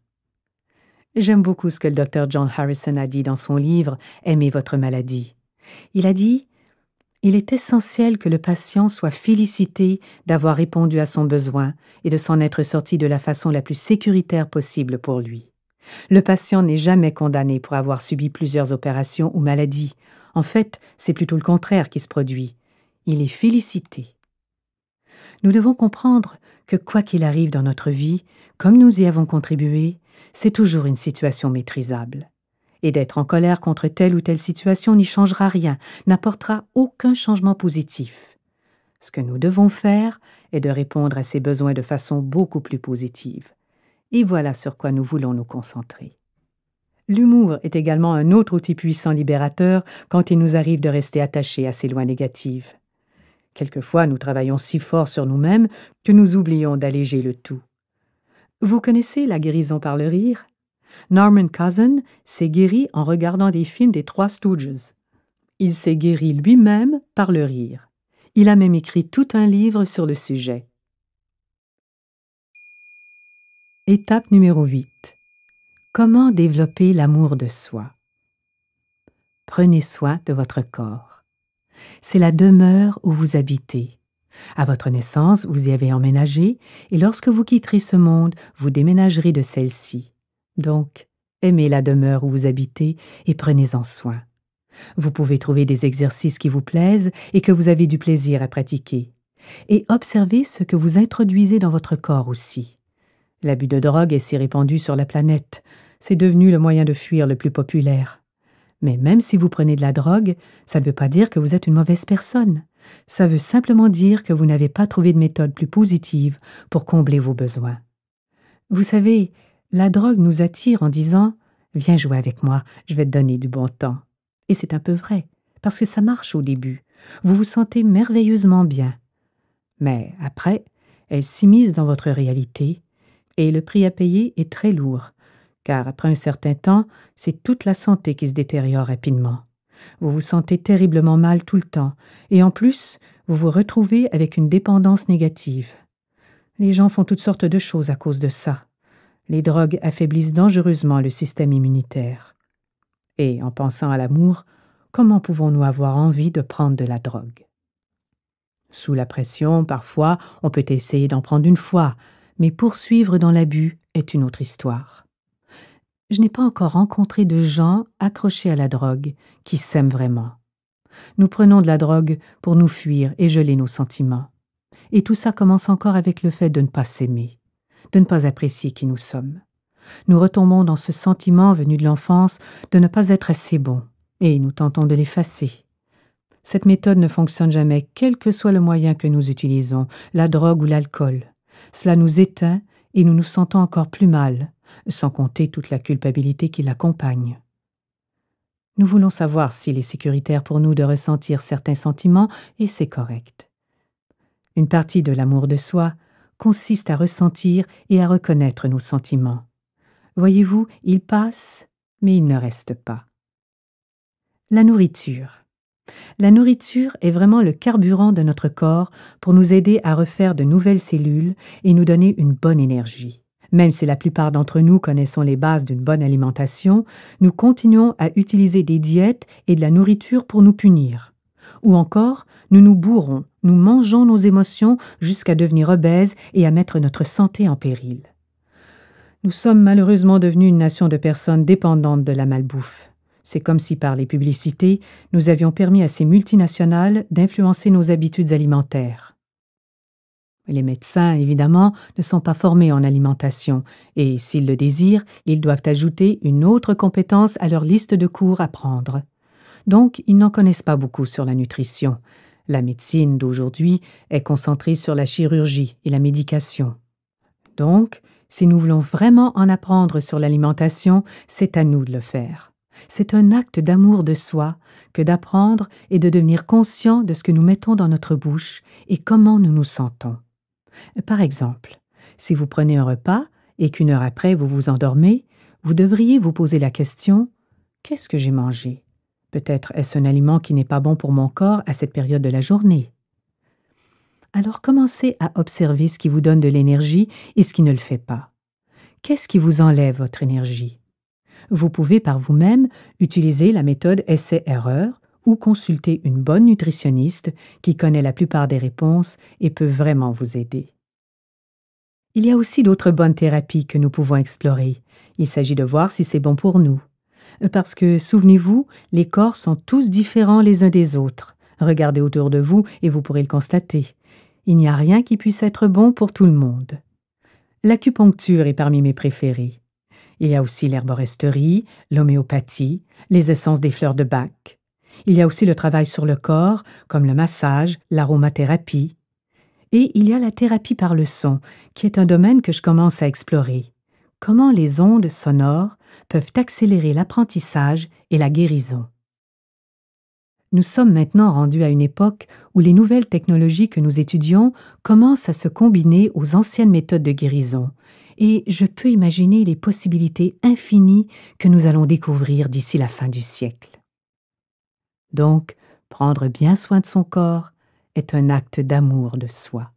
J'aime beaucoup ce que le Dr. John Harrison a dit dans son livre « Aimez votre maladie ». Il a dit « Il est essentiel que le patient soit félicité d'avoir répondu à son besoin et de s'en être sorti de la façon la plus sécuritaire possible pour lui. Le patient n'est jamais condamné pour avoir subi plusieurs opérations ou maladies. En fait, c'est plutôt le contraire qui se produit. Il est félicité. » Nous devons comprendre que quoi qu'il arrive dans notre vie, comme nous y avons contribué, c'est toujours une situation maîtrisable. Et d'être en colère contre telle ou telle situation n'y changera rien, n'apportera aucun changement positif. Ce que nous devons faire est de répondre à ces besoins de façon beaucoup plus positive. Et voilà sur quoi nous voulons nous concentrer. L'humour est également un autre outil puissant libérateur quand il nous arrive de rester attachés à ces lois négatives. Quelquefois, nous travaillons si fort sur nous-mêmes que nous oublions d'alléger le tout. Vous connaissez la guérison par le rire? Norman Cousin s'est guéri en regardant des films des Trois Stooges. Il s'est guéri lui-même par le rire. Il a même écrit tout un livre sur le sujet. Étape numéro 8. Comment développer l'amour de soi? Prenez soin de votre corps. C'est la demeure où vous habitez. À votre naissance, vous y avez emménagé, et lorsque vous quitterez ce monde, vous déménagerez de celle-ci. Donc, aimez la demeure où vous habitez et prenez-en soin. Vous pouvez trouver des exercices qui vous plaisent et que vous avez du plaisir à pratiquer. Et observez ce que vous introduisez dans votre corps aussi. L'abus de drogue est si répandu sur la planète. C'est devenu le moyen de fuir le plus populaire. Mais même si vous prenez de la drogue, ça ne veut pas dire que vous êtes une mauvaise personne. Ça veut simplement dire que vous n'avez pas trouvé de méthode plus positive pour combler vos besoins. Vous savez, la drogue nous attire en disant « Viens jouer avec moi, je vais te donner du bon temps ». Et c'est un peu vrai, parce que ça marche au début. Vous vous sentez merveilleusement bien. Mais après, elle s'immisce dans votre réalité et le prix à payer est très lourd, car après un certain temps, c'est toute la santé qui se détériore rapidement. Vous vous sentez terriblement mal tout le temps, et en plus, vous vous retrouvez avec une dépendance négative. Les gens font toutes sortes de choses à cause de ça. Les drogues affaiblissent dangereusement le système immunitaire. Et en pensant à l'amour, comment pouvons-nous avoir envie de prendre de la drogue? Sous la pression, parfois, on peut essayer d'en prendre une fois, mais poursuivre dans l'abus est une autre histoire. Je n'ai pas encore rencontré de gens accrochés à la drogue qui s'aiment vraiment. Nous prenons de la drogue pour nous fuir et geler nos sentiments. Et tout ça commence encore avec le fait de ne pas s'aimer, de ne pas apprécier qui nous sommes. Nous retombons dans ce sentiment venu de l'enfance de ne pas être assez bon, et nous tentons de l'effacer. Cette méthode ne fonctionne jamais, quel que soit le moyen que nous utilisons, la drogue ou l'alcool. Cela nous éteint et nous nous sentons encore plus mal, sans compter toute la culpabilité qui l'accompagne. Nous voulons savoir s'il est sécuritaire pour nous de ressentir certains sentiments et c'est correct. Une partie de l'amour de soi consiste à ressentir et à reconnaître nos sentiments. Voyez-vous, ils passent, mais ils ne restent pas. La nourriture. La nourriture est vraiment le carburant de notre corps pour nous aider à refaire de nouvelles cellules et nous donner une bonne énergie. Même si la plupart d'entre nous connaissons les bases d'une bonne alimentation, nous continuons à utiliser des diètes et de la nourriture pour nous punir. Ou encore, nous nous bourrons, nous mangeons nos émotions jusqu'à devenir obèses et à mettre notre santé en péril. Nous sommes malheureusement devenus une nation de personnes dépendantes de la malbouffe. C'est comme si par les publicités, nous avions permis à ces multinationales d'influencer nos habitudes alimentaires. Les médecins, évidemment, ne sont pas formés en alimentation et, s'ils le désirent, ils doivent ajouter une autre compétence à leur liste de cours à prendre. Donc, ils n'en connaissent pas beaucoup sur la nutrition. La médecine d'aujourd'hui est concentrée sur la chirurgie et la médication. Donc, si nous voulons vraiment en apprendre sur l'alimentation, c'est à nous de le faire. C'est un acte d'amour de soi que d'apprendre et de devenir conscient de ce que nous mettons dans notre bouche et comment nous nous sentons. Par exemple, si vous prenez un repas et qu'une heure après vous vous endormez, vous devriez vous poser la question « Qu'est-ce que j'ai mangé? Peut-être est-ce un aliment qui n'est pas bon pour mon corps à cette période de la journée. » Alors commencez à observer ce qui vous donne de l'énergie et ce qui ne le fait pas. Qu'est-ce qui vous enlève votre énergie? Vous pouvez par vous-même utiliser la méthode essai-erreur ou consulter une bonne nutritionniste qui connaît la plupart des réponses et peut vraiment vous aider. Il y a aussi d'autres bonnes thérapies que nous pouvons explorer. Il s'agit de voir si c'est bon pour nous. Parce que, souvenez-vous, les corps sont tous différents les uns des autres. Regardez autour de vous et vous pourrez le constater. Il n'y a rien qui puisse être bon pour tout le monde. L'acupuncture est parmi mes préférés. Il y a aussi l'herboristerie, l'homéopathie, les essences des fleurs de Bach. Il y a aussi le travail sur le corps, comme le massage, l'aromathérapie. Et il y a la thérapie par le son, qui est un domaine que je commence à explorer. Comment les ondes sonores peuvent accélérer l'apprentissage et la guérison. Nous sommes maintenant rendus à une époque où les nouvelles technologies que nous étudions commencent à se combiner aux anciennes méthodes de guérison, et je peux imaginer les possibilités infinies que nous allons découvrir d'ici la fin du siècle. Donc, prendre bien soin de son corps est un acte d'amour de soi.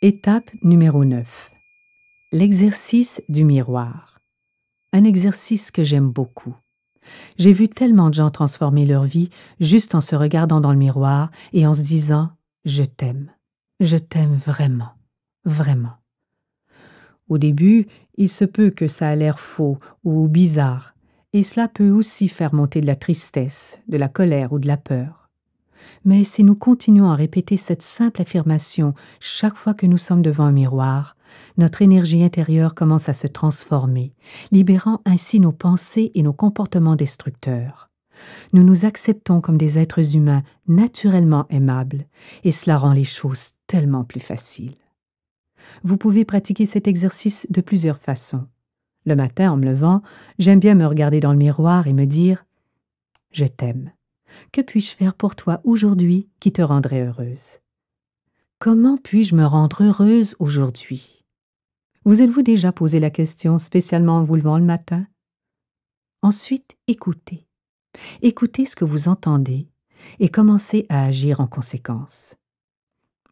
Étape numéro 9. L'exercice du miroir. Un exercice que j'aime beaucoup. J'ai vu tellement de gens transformer leur vie juste en se regardant dans le miroir et en se disant « Je t'aime vraiment, vraiment ». Au début, il se peut que ça a l'air faux ou bizarre, et cela peut aussi faire monter de la tristesse, de la colère ou de la peur. Mais si nous continuons à répéter cette simple affirmation chaque fois que nous sommes devant un miroir, notre énergie intérieure commence à se transformer, libérant ainsi nos pensées et nos comportements destructeurs. Nous nous acceptons comme des êtres humains naturellement aimables, et cela rend les choses tellement plus faciles. Vous pouvez pratiquer cet exercice de plusieurs façons. Le matin, en me levant, j'aime bien me regarder dans le miroir et me dire « Je t'aime. Que puis-je faire pour toi aujourd'hui qui te rendrait heureuse? Comment puis-je me rendre heureuse aujourd'hui? » Vous êtes-vous déjà posé la question spécialement en vous levant le matin? Ensuite, écoutez. Écoutez ce que vous entendez et commencez à agir en conséquence.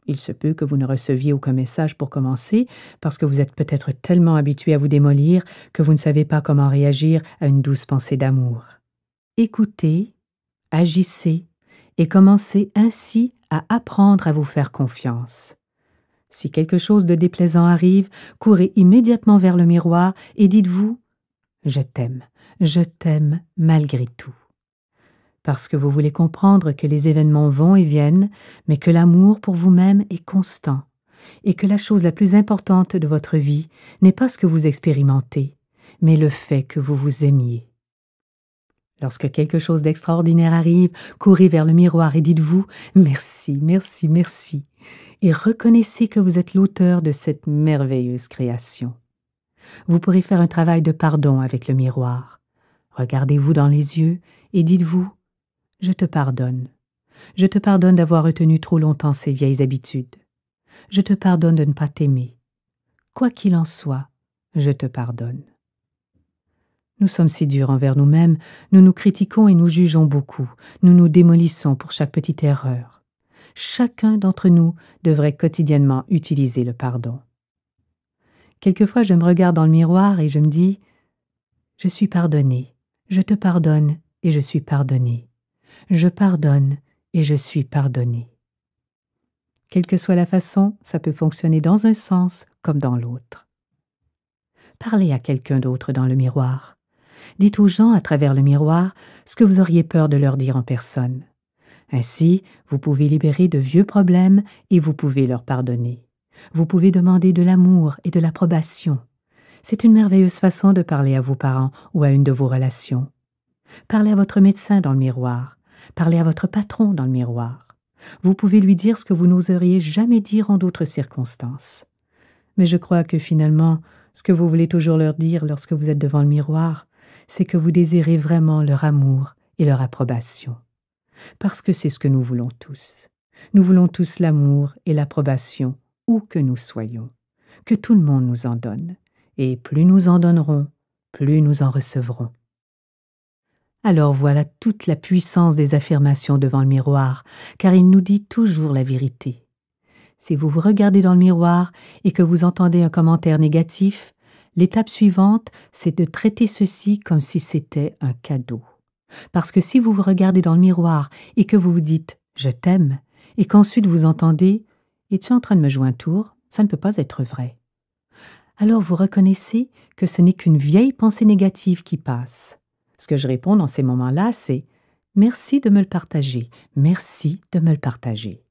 Il se peut que vous ne receviez aucun message pour commencer parce que vous êtes peut-être tellement habitué à vous démolir que vous ne savez pas comment réagir à une douce pensée d'amour. Écoutez, agissez et commencez ainsi à apprendre à vous faire confiance. Si quelque chose de déplaisant arrive, courez immédiatement vers le miroir et dites-vous « Je t'aime malgré tout ». Parce que vous voulez comprendre que les événements vont et viennent, mais que l'amour pour vous-même est constant, et que la chose la plus importante de votre vie n'est pas ce que vous expérimentez, mais le fait que vous vous aimiez. Lorsque quelque chose d'extraordinaire arrive, courez vers le miroir et dites-vous « Merci, merci, merci » et reconnaissez que vous êtes l'auteur de cette merveilleuse création. Vous pourrez faire un travail de pardon avec le miroir. Regardez-vous dans les yeux et dites-vous « Je te pardonne. Je te pardonne d'avoir retenu trop longtemps ces vieilles habitudes. Je te pardonne de ne pas t'aimer. Quoi qu'il en soit, je te pardonne. » Nous sommes si durs envers nous-mêmes, nous nous critiquons et nous jugeons beaucoup, nous nous démolissons pour chaque petite erreur. Chacun d'entre nous devrait quotidiennement utiliser le pardon. Quelquefois, je me regarde dans le miroir et je me dis « Je suis pardonné, je te pardonne et je suis pardonné. Je pardonne et je suis pardonné. » Quelle que soit la façon, ça peut fonctionner dans un sens comme dans l'autre. Parlez à quelqu'un d'autre dans le miroir. Dites aux gens à travers le miroir ce que vous auriez peur de leur dire en personne. Ainsi, vous pouvez libérer de vieux problèmes et vous pouvez leur pardonner. Vous pouvez demander de l'amour et de l'approbation. C'est une merveilleuse façon de parler à vos parents ou à une de vos relations. Parlez à votre médecin dans le miroir. Parlez à votre patron dans le miroir. Vous pouvez lui dire ce que vous n'oseriez jamais dire en d'autres circonstances. Mais je crois que finalement, ce que vous voulez toujours leur dire lorsque vous êtes devant le miroir, c'est que vous désirez vraiment leur amour et leur approbation. Parce que c'est ce que nous voulons tous. Nous voulons tous l'amour et l'approbation, où que nous soyons. Que tout le monde nous en donne. Et plus nous en donnerons, plus nous en recevrons. Alors voilà toute la puissance des affirmations devant le miroir, car il nous dit toujours la vérité. Si vous vous regardez dans le miroir et que vous entendez un commentaire négatif, l'étape suivante, c'est de traiter ceci comme si c'était un cadeau. Parce que si vous vous regardez dans le miroir et que vous vous dites « je t'aime » et qu'ensuite vous entendez « es-tu en train de me jouer un tour ?» ça ne peut pas être vrai. Alors vous reconnaissez que ce n'est qu'une vieille pensée négative qui passe. Ce que je réponds dans ces moments-là, c'est « merci de me le partager, merci de me le partager ».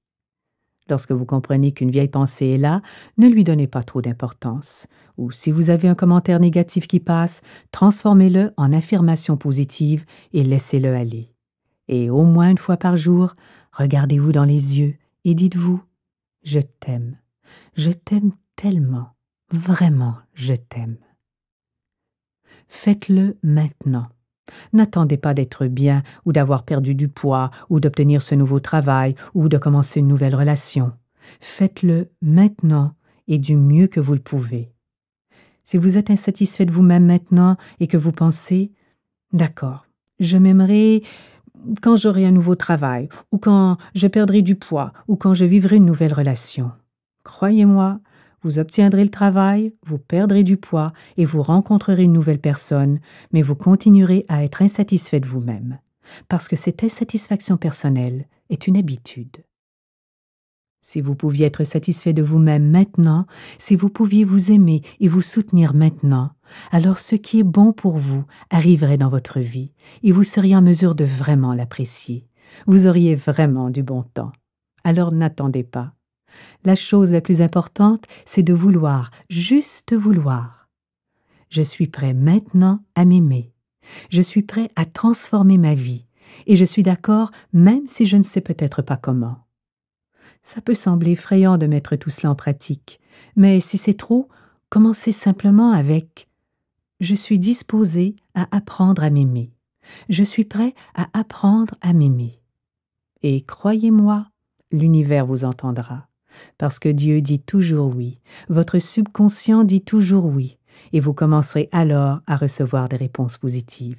Lorsque vous comprenez qu'une vieille pensée est là, ne lui donnez pas trop d'importance. Ou si vous avez un commentaire négatif qui passe, transformez-le en affirmation positive et laissez-le aller. Et au moins une fois par jour, regardez-vous dans les yeux et dites-vous « Je t'aime tellement, vraiment je t'aime ». Faites-le maintenant. N'attendez pas d'être bien ou d'avoir perdu du poids ou d'obtenir ce nouveau travail ou de commencer une nouvelle relation. Faites-le maintenant et du mieux que vous le pouvez. Si vous êtes insatisfait de vous-même maintenant et que vous pensez « D'accord, je m'aimerai quand j'aurai un nouveau travail ou quand je perdrai du poids ou quand je vivrai une nouvelle relation. » Croyez-moi, vous obtiendrez le travail, vous perdrez du poids et vous rencontrerez une nouvelle personne, mais vous continuerez à être insatisfait de vous-même, parce que cette insatisfaction personnelle est une habitude. Si vous pouviez être satisfait de vous-même maintenant, si vous pouviez vous aimer et vous soutenir maintenant, alors ce qui est bon pour vous arriverait dans votre vie et vous seriez en mesure de vraiment l'apprécier. Vous auriez vraiment du bon temps. Alors n'attendez pas. La chose la plus importante, c'est de vouloir, juste vouloir. Je suis prêt maintenant à m'aimer. Je suis prêt à transformer ma vie et je suis d'accord même si je ne sais peut-être pas comment. Ça peut sembler effrayant de mettre tout cela en pratique, mais si c'est trop, commencez simplement avec « Je suis disposé à apprendre à m'aimer. Je suis prêt à apprendre à m'aimer. » Et croyez-moi, l'univers vous entendra. Parce que Dieu dit toujours oui, votre subconscient dit toujours oui, et vous commencerez alors à recevoir des réponses positives.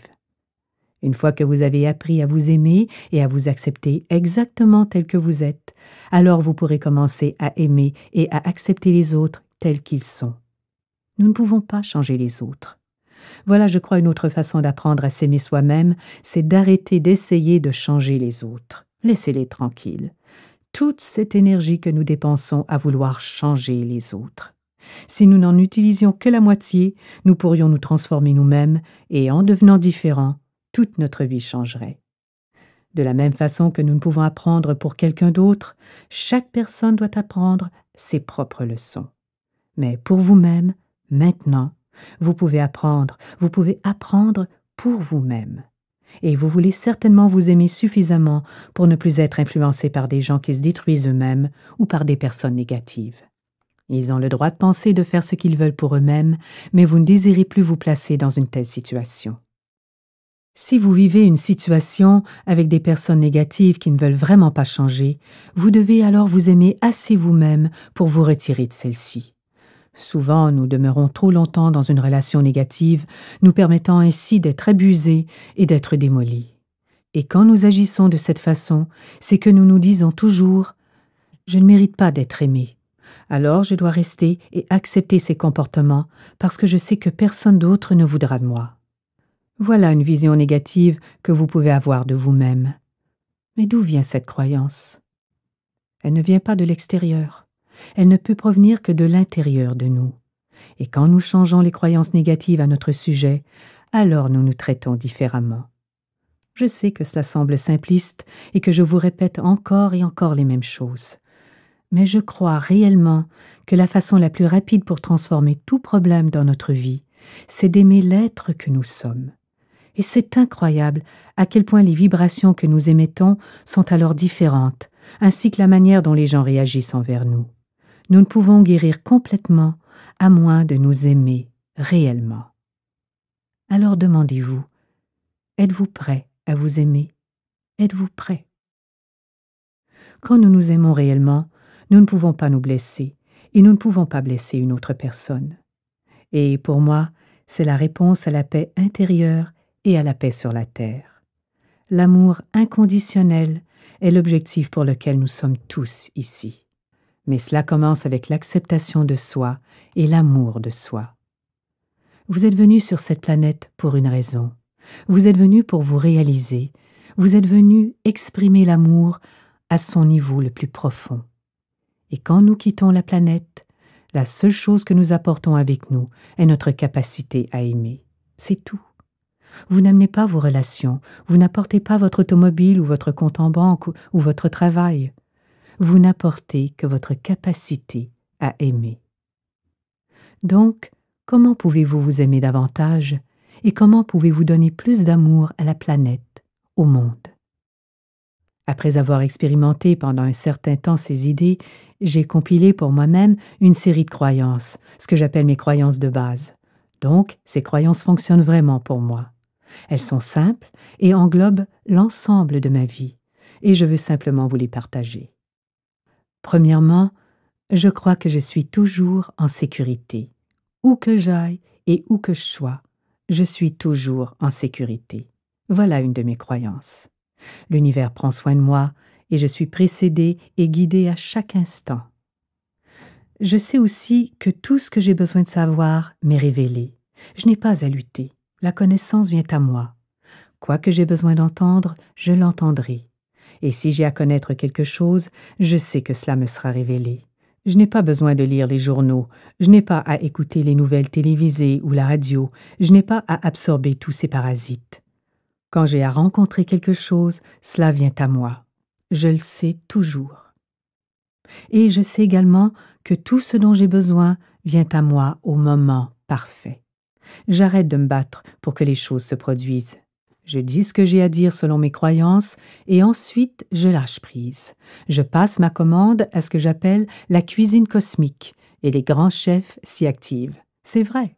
Une fois que vous avez appris à vous aimer et à vous accepter exactement tel que vous êtes, alors vous pourrez commencer à aimer et à accepter les autres tels qu'ils sont. Nous ne pouvons pas changer les autres. Voilà, je crois, une autre façon d'apprendre à s'aimer soi-même, c'est d'arrêter d'essayer de changer les autres. Laissez-les tranquilles. Toute cette énergie que nous dépensons à vouloir changer les autres. Si nous n'en utilisions que la moitié, nous pourrions nous transformer nous-mêmes et en devenant différents, toute notre vie changerait. De la même façon que nous ne pouvons apprendre pour quelqu'un d'autre, chaque personne doit apprendre ses propres leçons. Mais pour vous-même, maintenant, vous pouvez apprendre pour vous-même. Et vous voulez certainement vous aimer suffisamment pour ne plus être influencé par des gens qui se détruisent eux-mêmes ou par des personnes négatives. Ils ont le droit de penser de faire ce qu'ils veulent pour eux-mêmes, mais vous ne désirez plus vous placer dans une telle situation. Si vous vivez une situation avec des personnes négatives qui ne veulent vraiment pas changer, vous devez alors vous aimer assez vous-même pour vous retirer de celle-ci. Souvent, nous demeurons trop longtemps dans une relation négative, nous permettant ainsi d'être abusés et d'être démolis. Et quand nous agissons de cette façon, c'est que nous nous disons toujours « Je ne mérite pas d'être aimé ». Alors je dois rester et accepter ces comportements parce que je sais que personne d'autre ne voudra de moi. Voilà une vision négative que vous pouvez avoir de vous-même. Mais d'où vient cette croyance? Elle ne vient pas de l'extérieur. Elle ne peut provenir que de l'intérieur de nous. Et quand nous changeons les croyances négatives à notre sujet, alors nous nous traitons différemment. Je sais que cela semble simpliste et que je vous répète encore et encore les mêmes choses. Mais je crois réellement que la façon la plus rapide pour transformer tout problème dans notre vie, c'est d'aimer l'être que nous sommes. Et c'est incroyable à quel point les vibrations que nous émettons sont alors différentes, ainsi que la manière dont les gens réagissent envers nous. Nous ne pouvons guérir complètement à moins de nous aimer réellement. Alors demandez-vous, êtes-vous prêt à vous aimer? Êtes-vous prêt? Quand nous nous aimons réellement, nous ne pouvons pas nous blesser et nous ne pouvons pas blesser une autre personne. Et pour moi, c'est la réponse à la paix intérieure et à la paix sur la terre. L'amour inconditionnel est l'objectif pour lequel nous sommes tous ici. Mais cela commence avec l'acceptation de soi et l'amour de soi. Vous êtes venu sur cette planète pour une raison. Vous êtes venu pour vous réaliser. Vous êtes venu exprimer l'amour à son niveau le plus profond. Et quand nous quittons la planète, la seule chose que nous apportons avec nous est notre capacité à aimer. C'est tout. Vous n'amenez pas vos relations, vous n'apportez pas votre automobile ou votre compte en banque ou votre travail. Vous n'apportez que votre capacité à aimer. Donc, comment pouvez-vous vous aimer davantage et comment pouvez-vous donner plus d'amour à la planète, au monde? Après avoir expérimenté pendant un certain temps ces idées, j'ai compilé pour moi-même une série de croyances, ce que j'appelle mes croyances de base. Donc, ces croyances fonctionnent vraiment pour moi. Elles sont simples et englobent l'ensemble de ma vie, et je veux simplement vous les partager. Premièrement, je crois que je suis toujours en sécurité. Où que j'aille et où que je sois, je suis toujours en sécurité. Voilà une de mes croyances. L'univers prend soin de moi et je suis précédée et guidée à chaque instant. Je sais aussi que tout ce que j'ai besoin de savoir m'est révélé. Je n'ai pas à lutter. La connaissance vient à moi. Quoi que j'ai besoin d'entendre, je l'entendrai. Et si j'ai à connaître quelque chose, je sais que cela me sera révélé. Je n'ai pas besoin de lire les journaux, je n'ai pas à écouter les nouvelles télévisées ou la radio, je n'ai pas à absorber tous ces parasites. Quand j'ai à rencontrer quelque chose, cela vient à moi. Je le sais toujours. Et je sais également que tout ce dont j'ai besoin vient à moi au moment parfait. J'arrête de me battre pour que les choses se produisent. Je dis ce que j'ai à dire selon mes croyances et ensuite je lâche prise. Je passe ma commande à ce que j'appelle la cuisine cosmique et les grands chefs s'y activent. C'est vrai.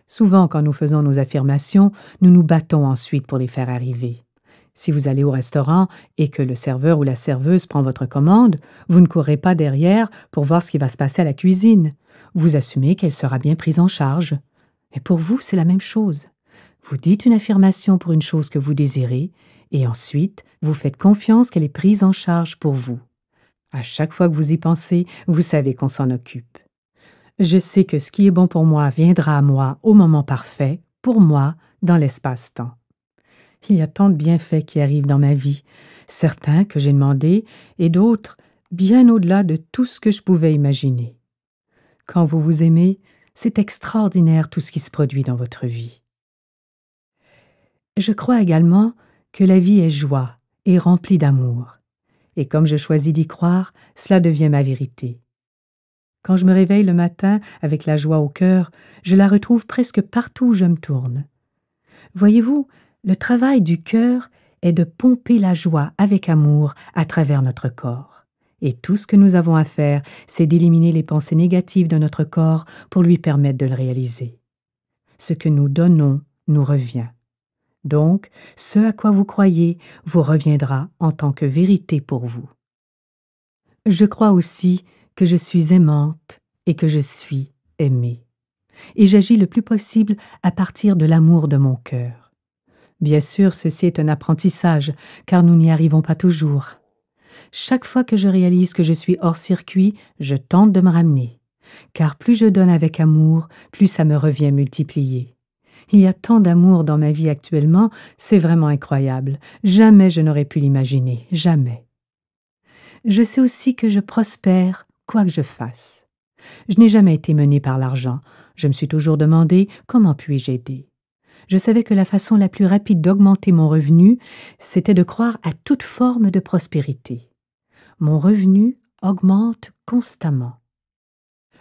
Souvent, quand nous faisons nos affirmations, nous nous battons ensuite pour les faire arriver. Si vous allez au restaurant et que le serveur ou la serveuse prend votre commande, vous ne courez pas derrière pour voir ce qui va se passer à la cuisine. Vous assumez qu'elle sera bien prise en charge. Mais pour vous, c'est la même chose. Vous dites une affirmation pour une chose que vous désirez et ensuite, vous faites confiance qu'elle est prise en charge pour vous. À chaque fois que vous y pensez, vous savez qu'on s'en occupe. Je sais que ce qui est bon pour moi viendra à moi au moment parfait, pour moi, dans l'espace-temps. Il y a tant de bienfaits qui arrivent dans ma vie, certains que j'ai demandés et d'autres bien au-delà de tout ce que je pouvais imaginer. Quand vous vous aimez, c'est extraordinaire tout ce qui se produit dans votre vie. Je crois également que la vie est joie et remplie d'amour. Et comme je choisis d'y croire, cela devient ma vérité. Quand je me réveille le matin avec la joie au cœur, je la retrouve presque partout où je me tourne. Voyez-vous, le travail du cœur est de pomper la joie avec amour à travers notre corps. Et tout ce que nous avons à faire, c'est d'éliminer les pensées négatives de notre corps pour lui permettre de le réaliser. Ce que nous donnons nous revient. Donc, ce à quoi vous croyez vous reviendra en tant que vérité pour vous. Je crois aussi que je suis aimante et que je suis aimée. Et j'agis le plus possible à partir de l'amour de mon cœur. Bien sûr, ceci est un apprentissage, car nous n'y arrivons pas toujours. Chaque fois que je réalise que je suis hors circuit, je tente de me ramener. Car plus je donne avec amour, plus ça me revient multiplié. Il y a tant d'amour dans ma vie actuellement, c'est vraiment incroyable. Jamais je n'aurais pu l'imaginer, jamais. Je sais aussi que je prospère, quoi que je fasse. Je n'ai jamais été menée par l'argent. Je me suis toujours demandé comment puis-je aider. Je savais que la façon la plus rapide d'augmenter mon revenu, c'était de croire à toute forme de prospérité. Mon revenu augmente constamment.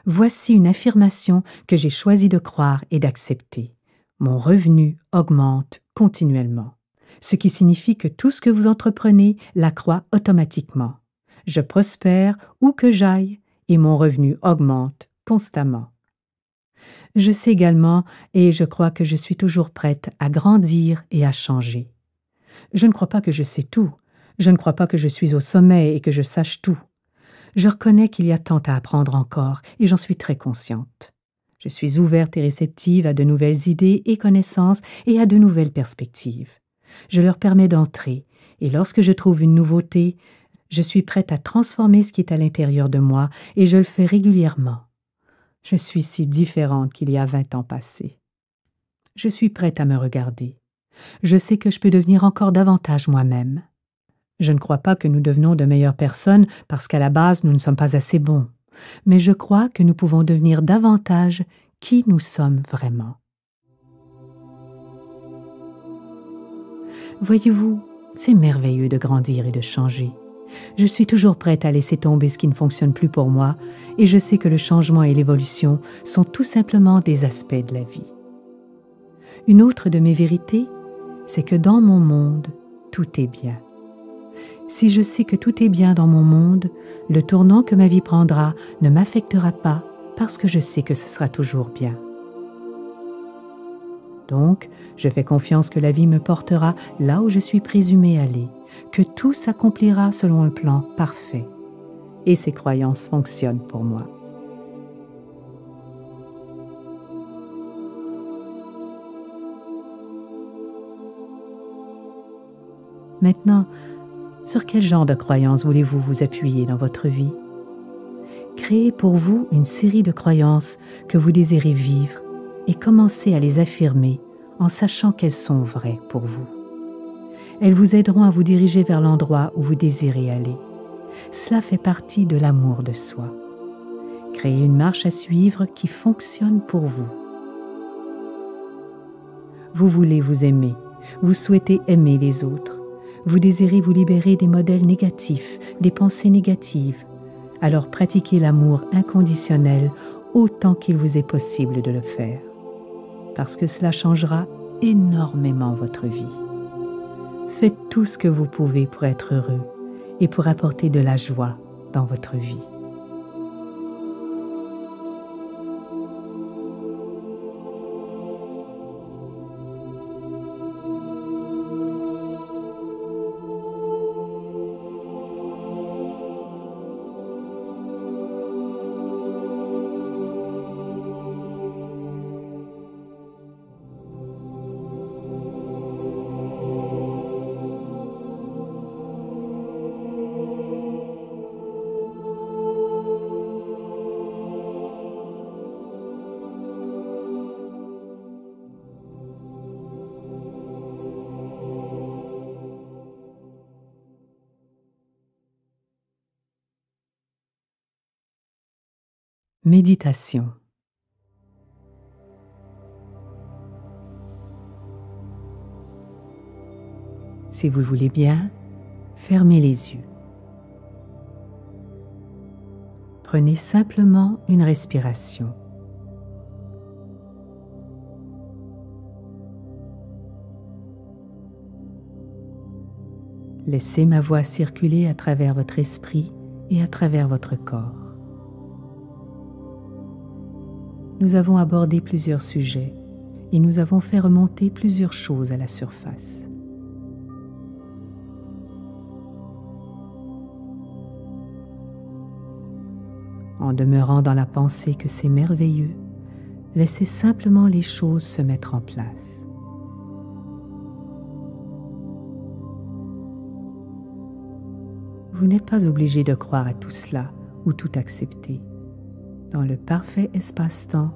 Voici une affirmation que j'ai choisi de croire et d'accepter. Mon revenu augmente continuellement, ce qui signifie que tout ce que vous entreprenez l'accroît automatiquement. Je prospère où que j'aille et mon revenu augmente constamment. Je sais également, et je crois que je suis toujours prête à grandir et à changer. Je ne crois pas que je sais tout. Je ne crois pas que je suis au sommet et que je sache tout. Je reconnais qu'il y a tant à apprendre encore, et j'en suis très consciente. Je suis ouverte et réceptive à de nouvelles idées et connaissances et à de nouvelles perspectives. Je leur permets d'entrer, et lorsque je trouve une nouveauté, je suis prête à transformer ce qui est à l'intérieur de moi, et je le fais régulièrement. Je suis si différente qu'il y a 20 ans passés. Je suis prête à me regarder. Je sais que je peux devenir encore davantage moi-même. Je ne crois pas que nous devenons de meilleures personnes parce qu'à la base nous ne sommes pas assez bons, mais je crois que nous pouvons devenir davantage qui nous sommes vraiment. Voyez-vous, c'est merveilleux de grandir et de changer. Je suis toujours prête à laisser tomber ce qui ne fonctionne plus pour moi, et je sais que le changement et l'évolution sont tout simplement des aspects de la vie. Une autre de mes vérités, c'est que dans mon monde, tout est bien. Si je sais que tout est bien dans mon monde, le tournant que ma vie prendra ne m'affectera pas parce que je sais que ce sera toujours bien. Donc, je fais confiance que la vie me portera là où je suis présumée aller, que tout s'accomplira selon un plan parfait. Et ces croyances fonctionnent pour moi. Maintenant, sur quel genre de croyances voulez-vous vous appuyer dans votre vie? Créez pour vous une série de croyances que vous désirez vivre et commencez à les affirmer en sachant qu'elles sont vraies pour vous. Elles vous aideront à vous diriger vers l'endroit où vous désirez aller. Cela fait partie de l'amour de soi. Créez une marche à suivre qui fonctionne pour vous. Vous voulez vous aimer, vous souhaitez aimer les autres. Vous désirez vous libérer des modèles négatifs, des pensées négatives. Alors pratiquez l'amour inconditionnel autant qu'il vous est possible de le faire. Parce que cela changera énormément votre vie. Faites tout ce que vous pouvez pour être heureux et pour apporter de la joie dans votre vie. Méditation. Si vous le voulez bien, fermez les yeux. Prenez simplement une respiration. Laissez ma voix circuler à travers votre esprit et à travers votre corps. Nous avons abordé plusieurs sujets et nous avons fait remonter plusieurs choses à la surface. En demeurant dans la pensée que c'est merveilleux, laissez simplement les choses se mettre en place. Vous n'êtes pas obligé de croire à tout cela ou tout accepter. Dans le parfait espace-temps,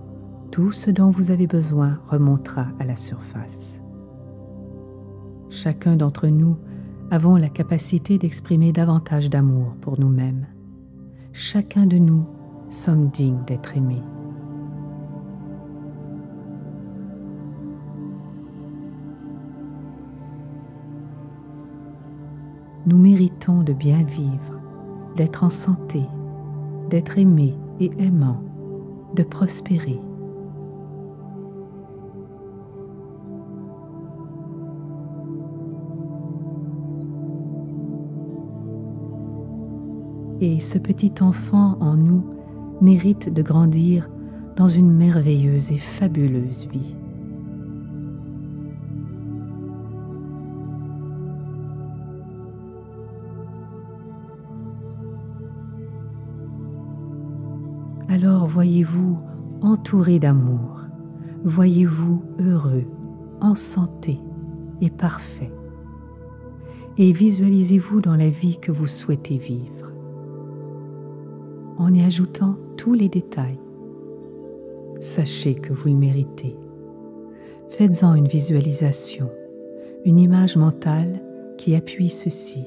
tout ce dont vous avez besoin remontera à la surface. Chacun d'entre nous avons la capacité d'exprimer davantage d'amour pour nous-mêmes. Chacun de nous sommes dignes d'être aimés. Nous méritons de bien vivre, d'être en santé, d'être aimés et aimants, de prospérer. Et ce petit enfant en nous mérite de grandir dans une merveilleuse et fabuleuse vie. Alors voyez-vous entouré d'amour, voyez-vous heureux, en santé et parfait, et visualisez-vous dans la vie que vous souhaitez vivre, en y ajoutant tous les détails. Sachez que vous le méritez. Faites-en une visualisation, une image mentale qui appuie ceci.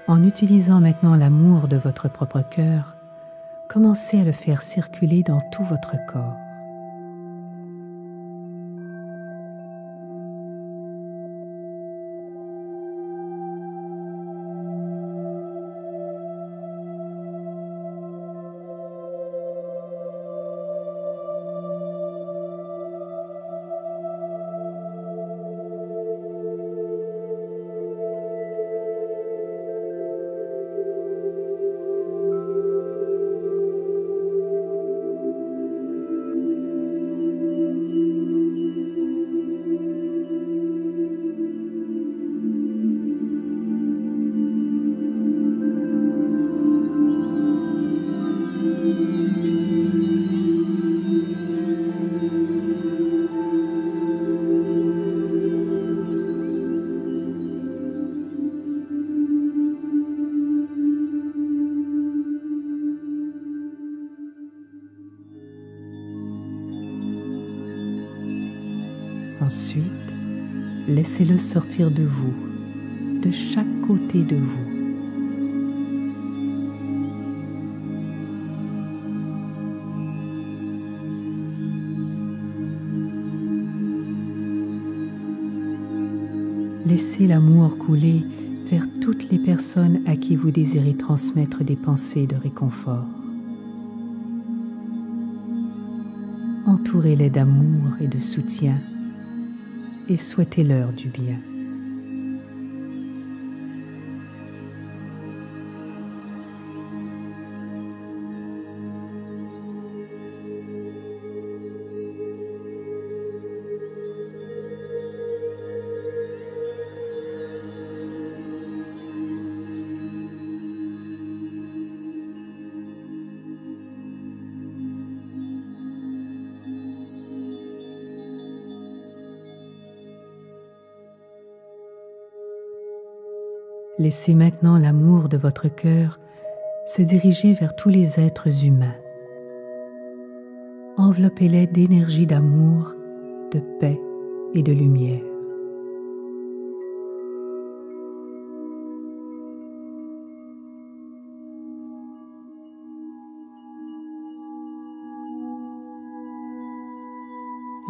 En utilisant maintenant l'amour de votre propre cœur, commencez à le faire circuler dans tout votre corps. Ensuite, laissez-le sortir de vous, de chaque côté de vous. Laissez l'amour couler vers toutes les personnes à qui vous désirez transmettre des pensées de réconfort. Entourez-les d'amour et de soutien et souhaitez-leur du bien. Laissez maintenant l'amour de votre cœur se diriger vers tous les êtres humains. Enveloppez-les d'énergie d'amour, de paix et de lumière.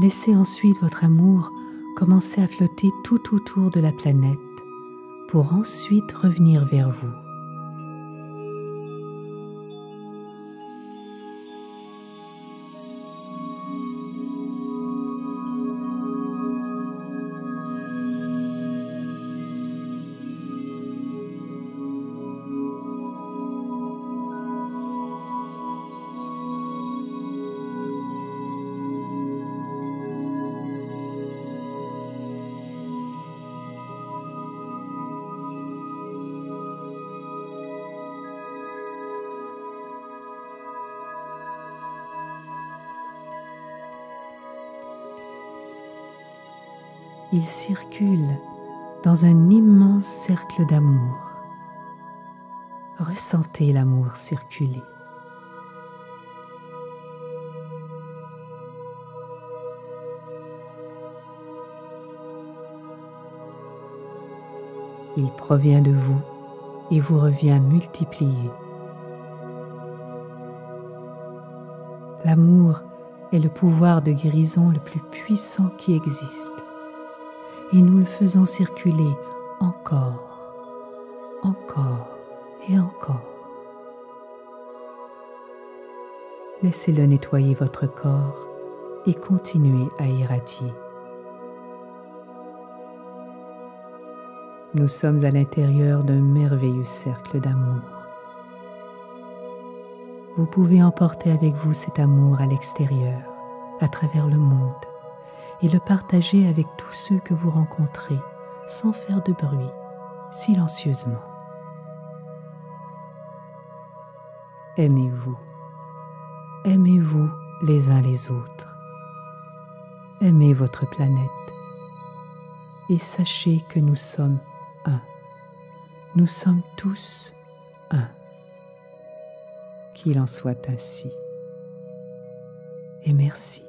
Laissez ensuite votre amour commencer à flotter tout autour de la planète pour ensuite revenir vers vous. Il circule dans un immense cercle d'amour. Ressentez l'amour circuler. Il provient de vous et vous revient multiplié. L'amour est le pouvoir de guérison le plus puissant qui existe. Et nous le faisons circuler encore, encore et encore. Laissez-le nettoyer votre corps et continuez à irradier. Nous sommes à l'intérieur d'un merveilleux cercle d'amour. Vous pouvez emporter avec vous cet amour à l'extérieur, à travers le monde, et le partager avec tous ceux que vous rencontrez, sans faire de bruit, silencieusement. Aimez-vous. Aimez-vous les uns les autres. Aimez votre planète. Et sachez que nous sommes un. Nous sommes tous un. Qu'il en soit ainsi. Et merci.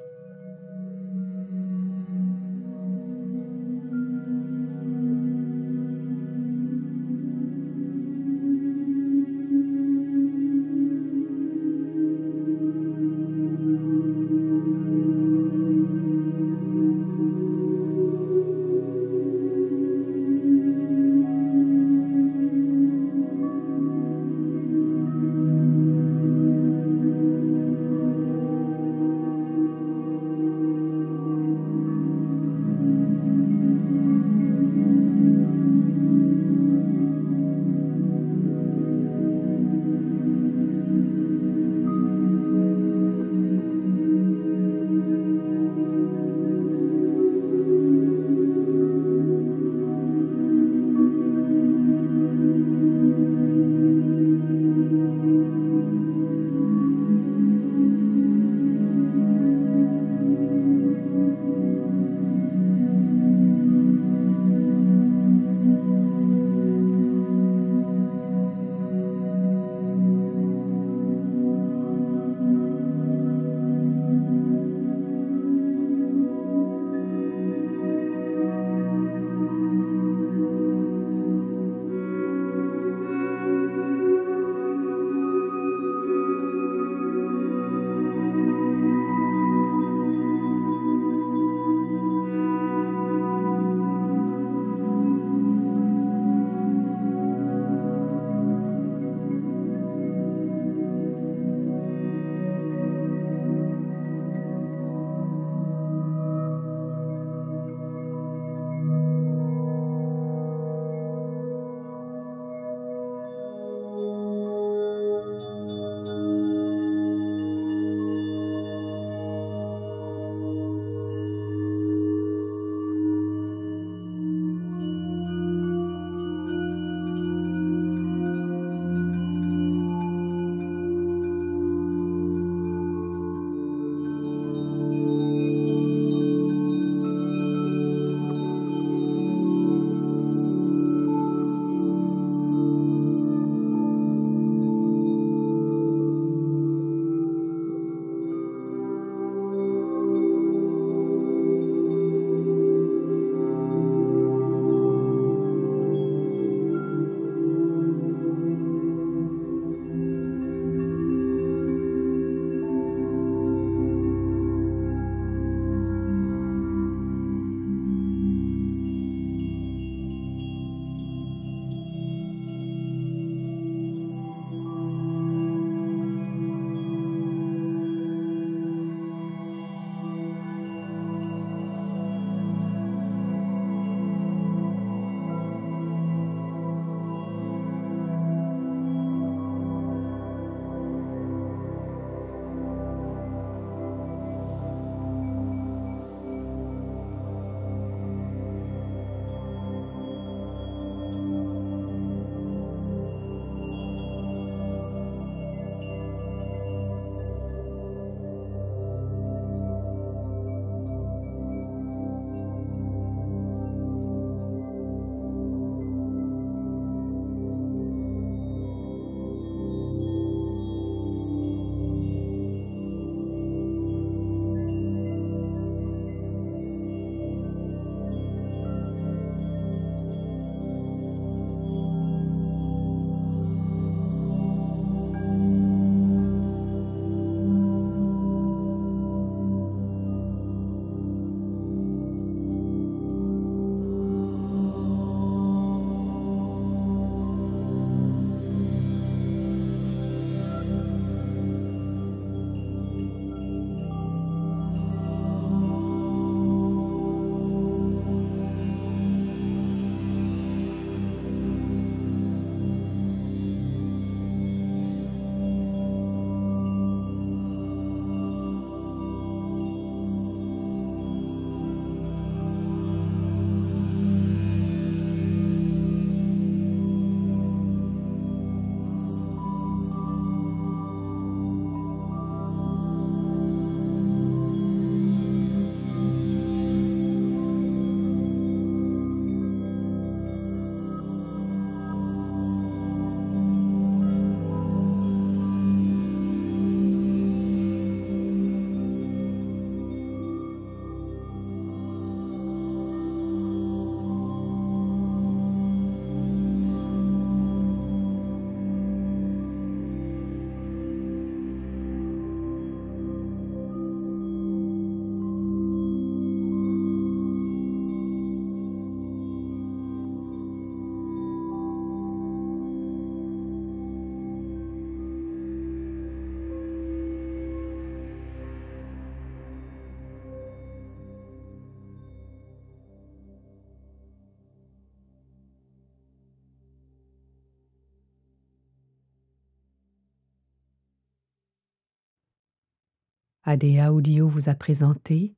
ADA Audio vous a présenté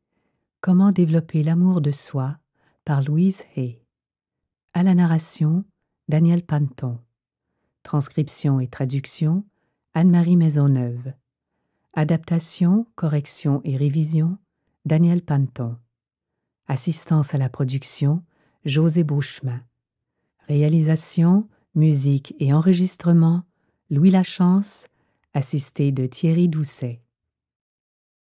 Comment développer l'amour de soi par Louise Hay. À la narration, Daniel Panton. Transcription et traduction, Anne-Marie Maisonneuve. Adaptation, correction et révision, Daniel Panton. Assistance à la production, José Beauchemin. Réalisation, musique et enregistrement, Louis Lachance, assisté de Thierry Doucet.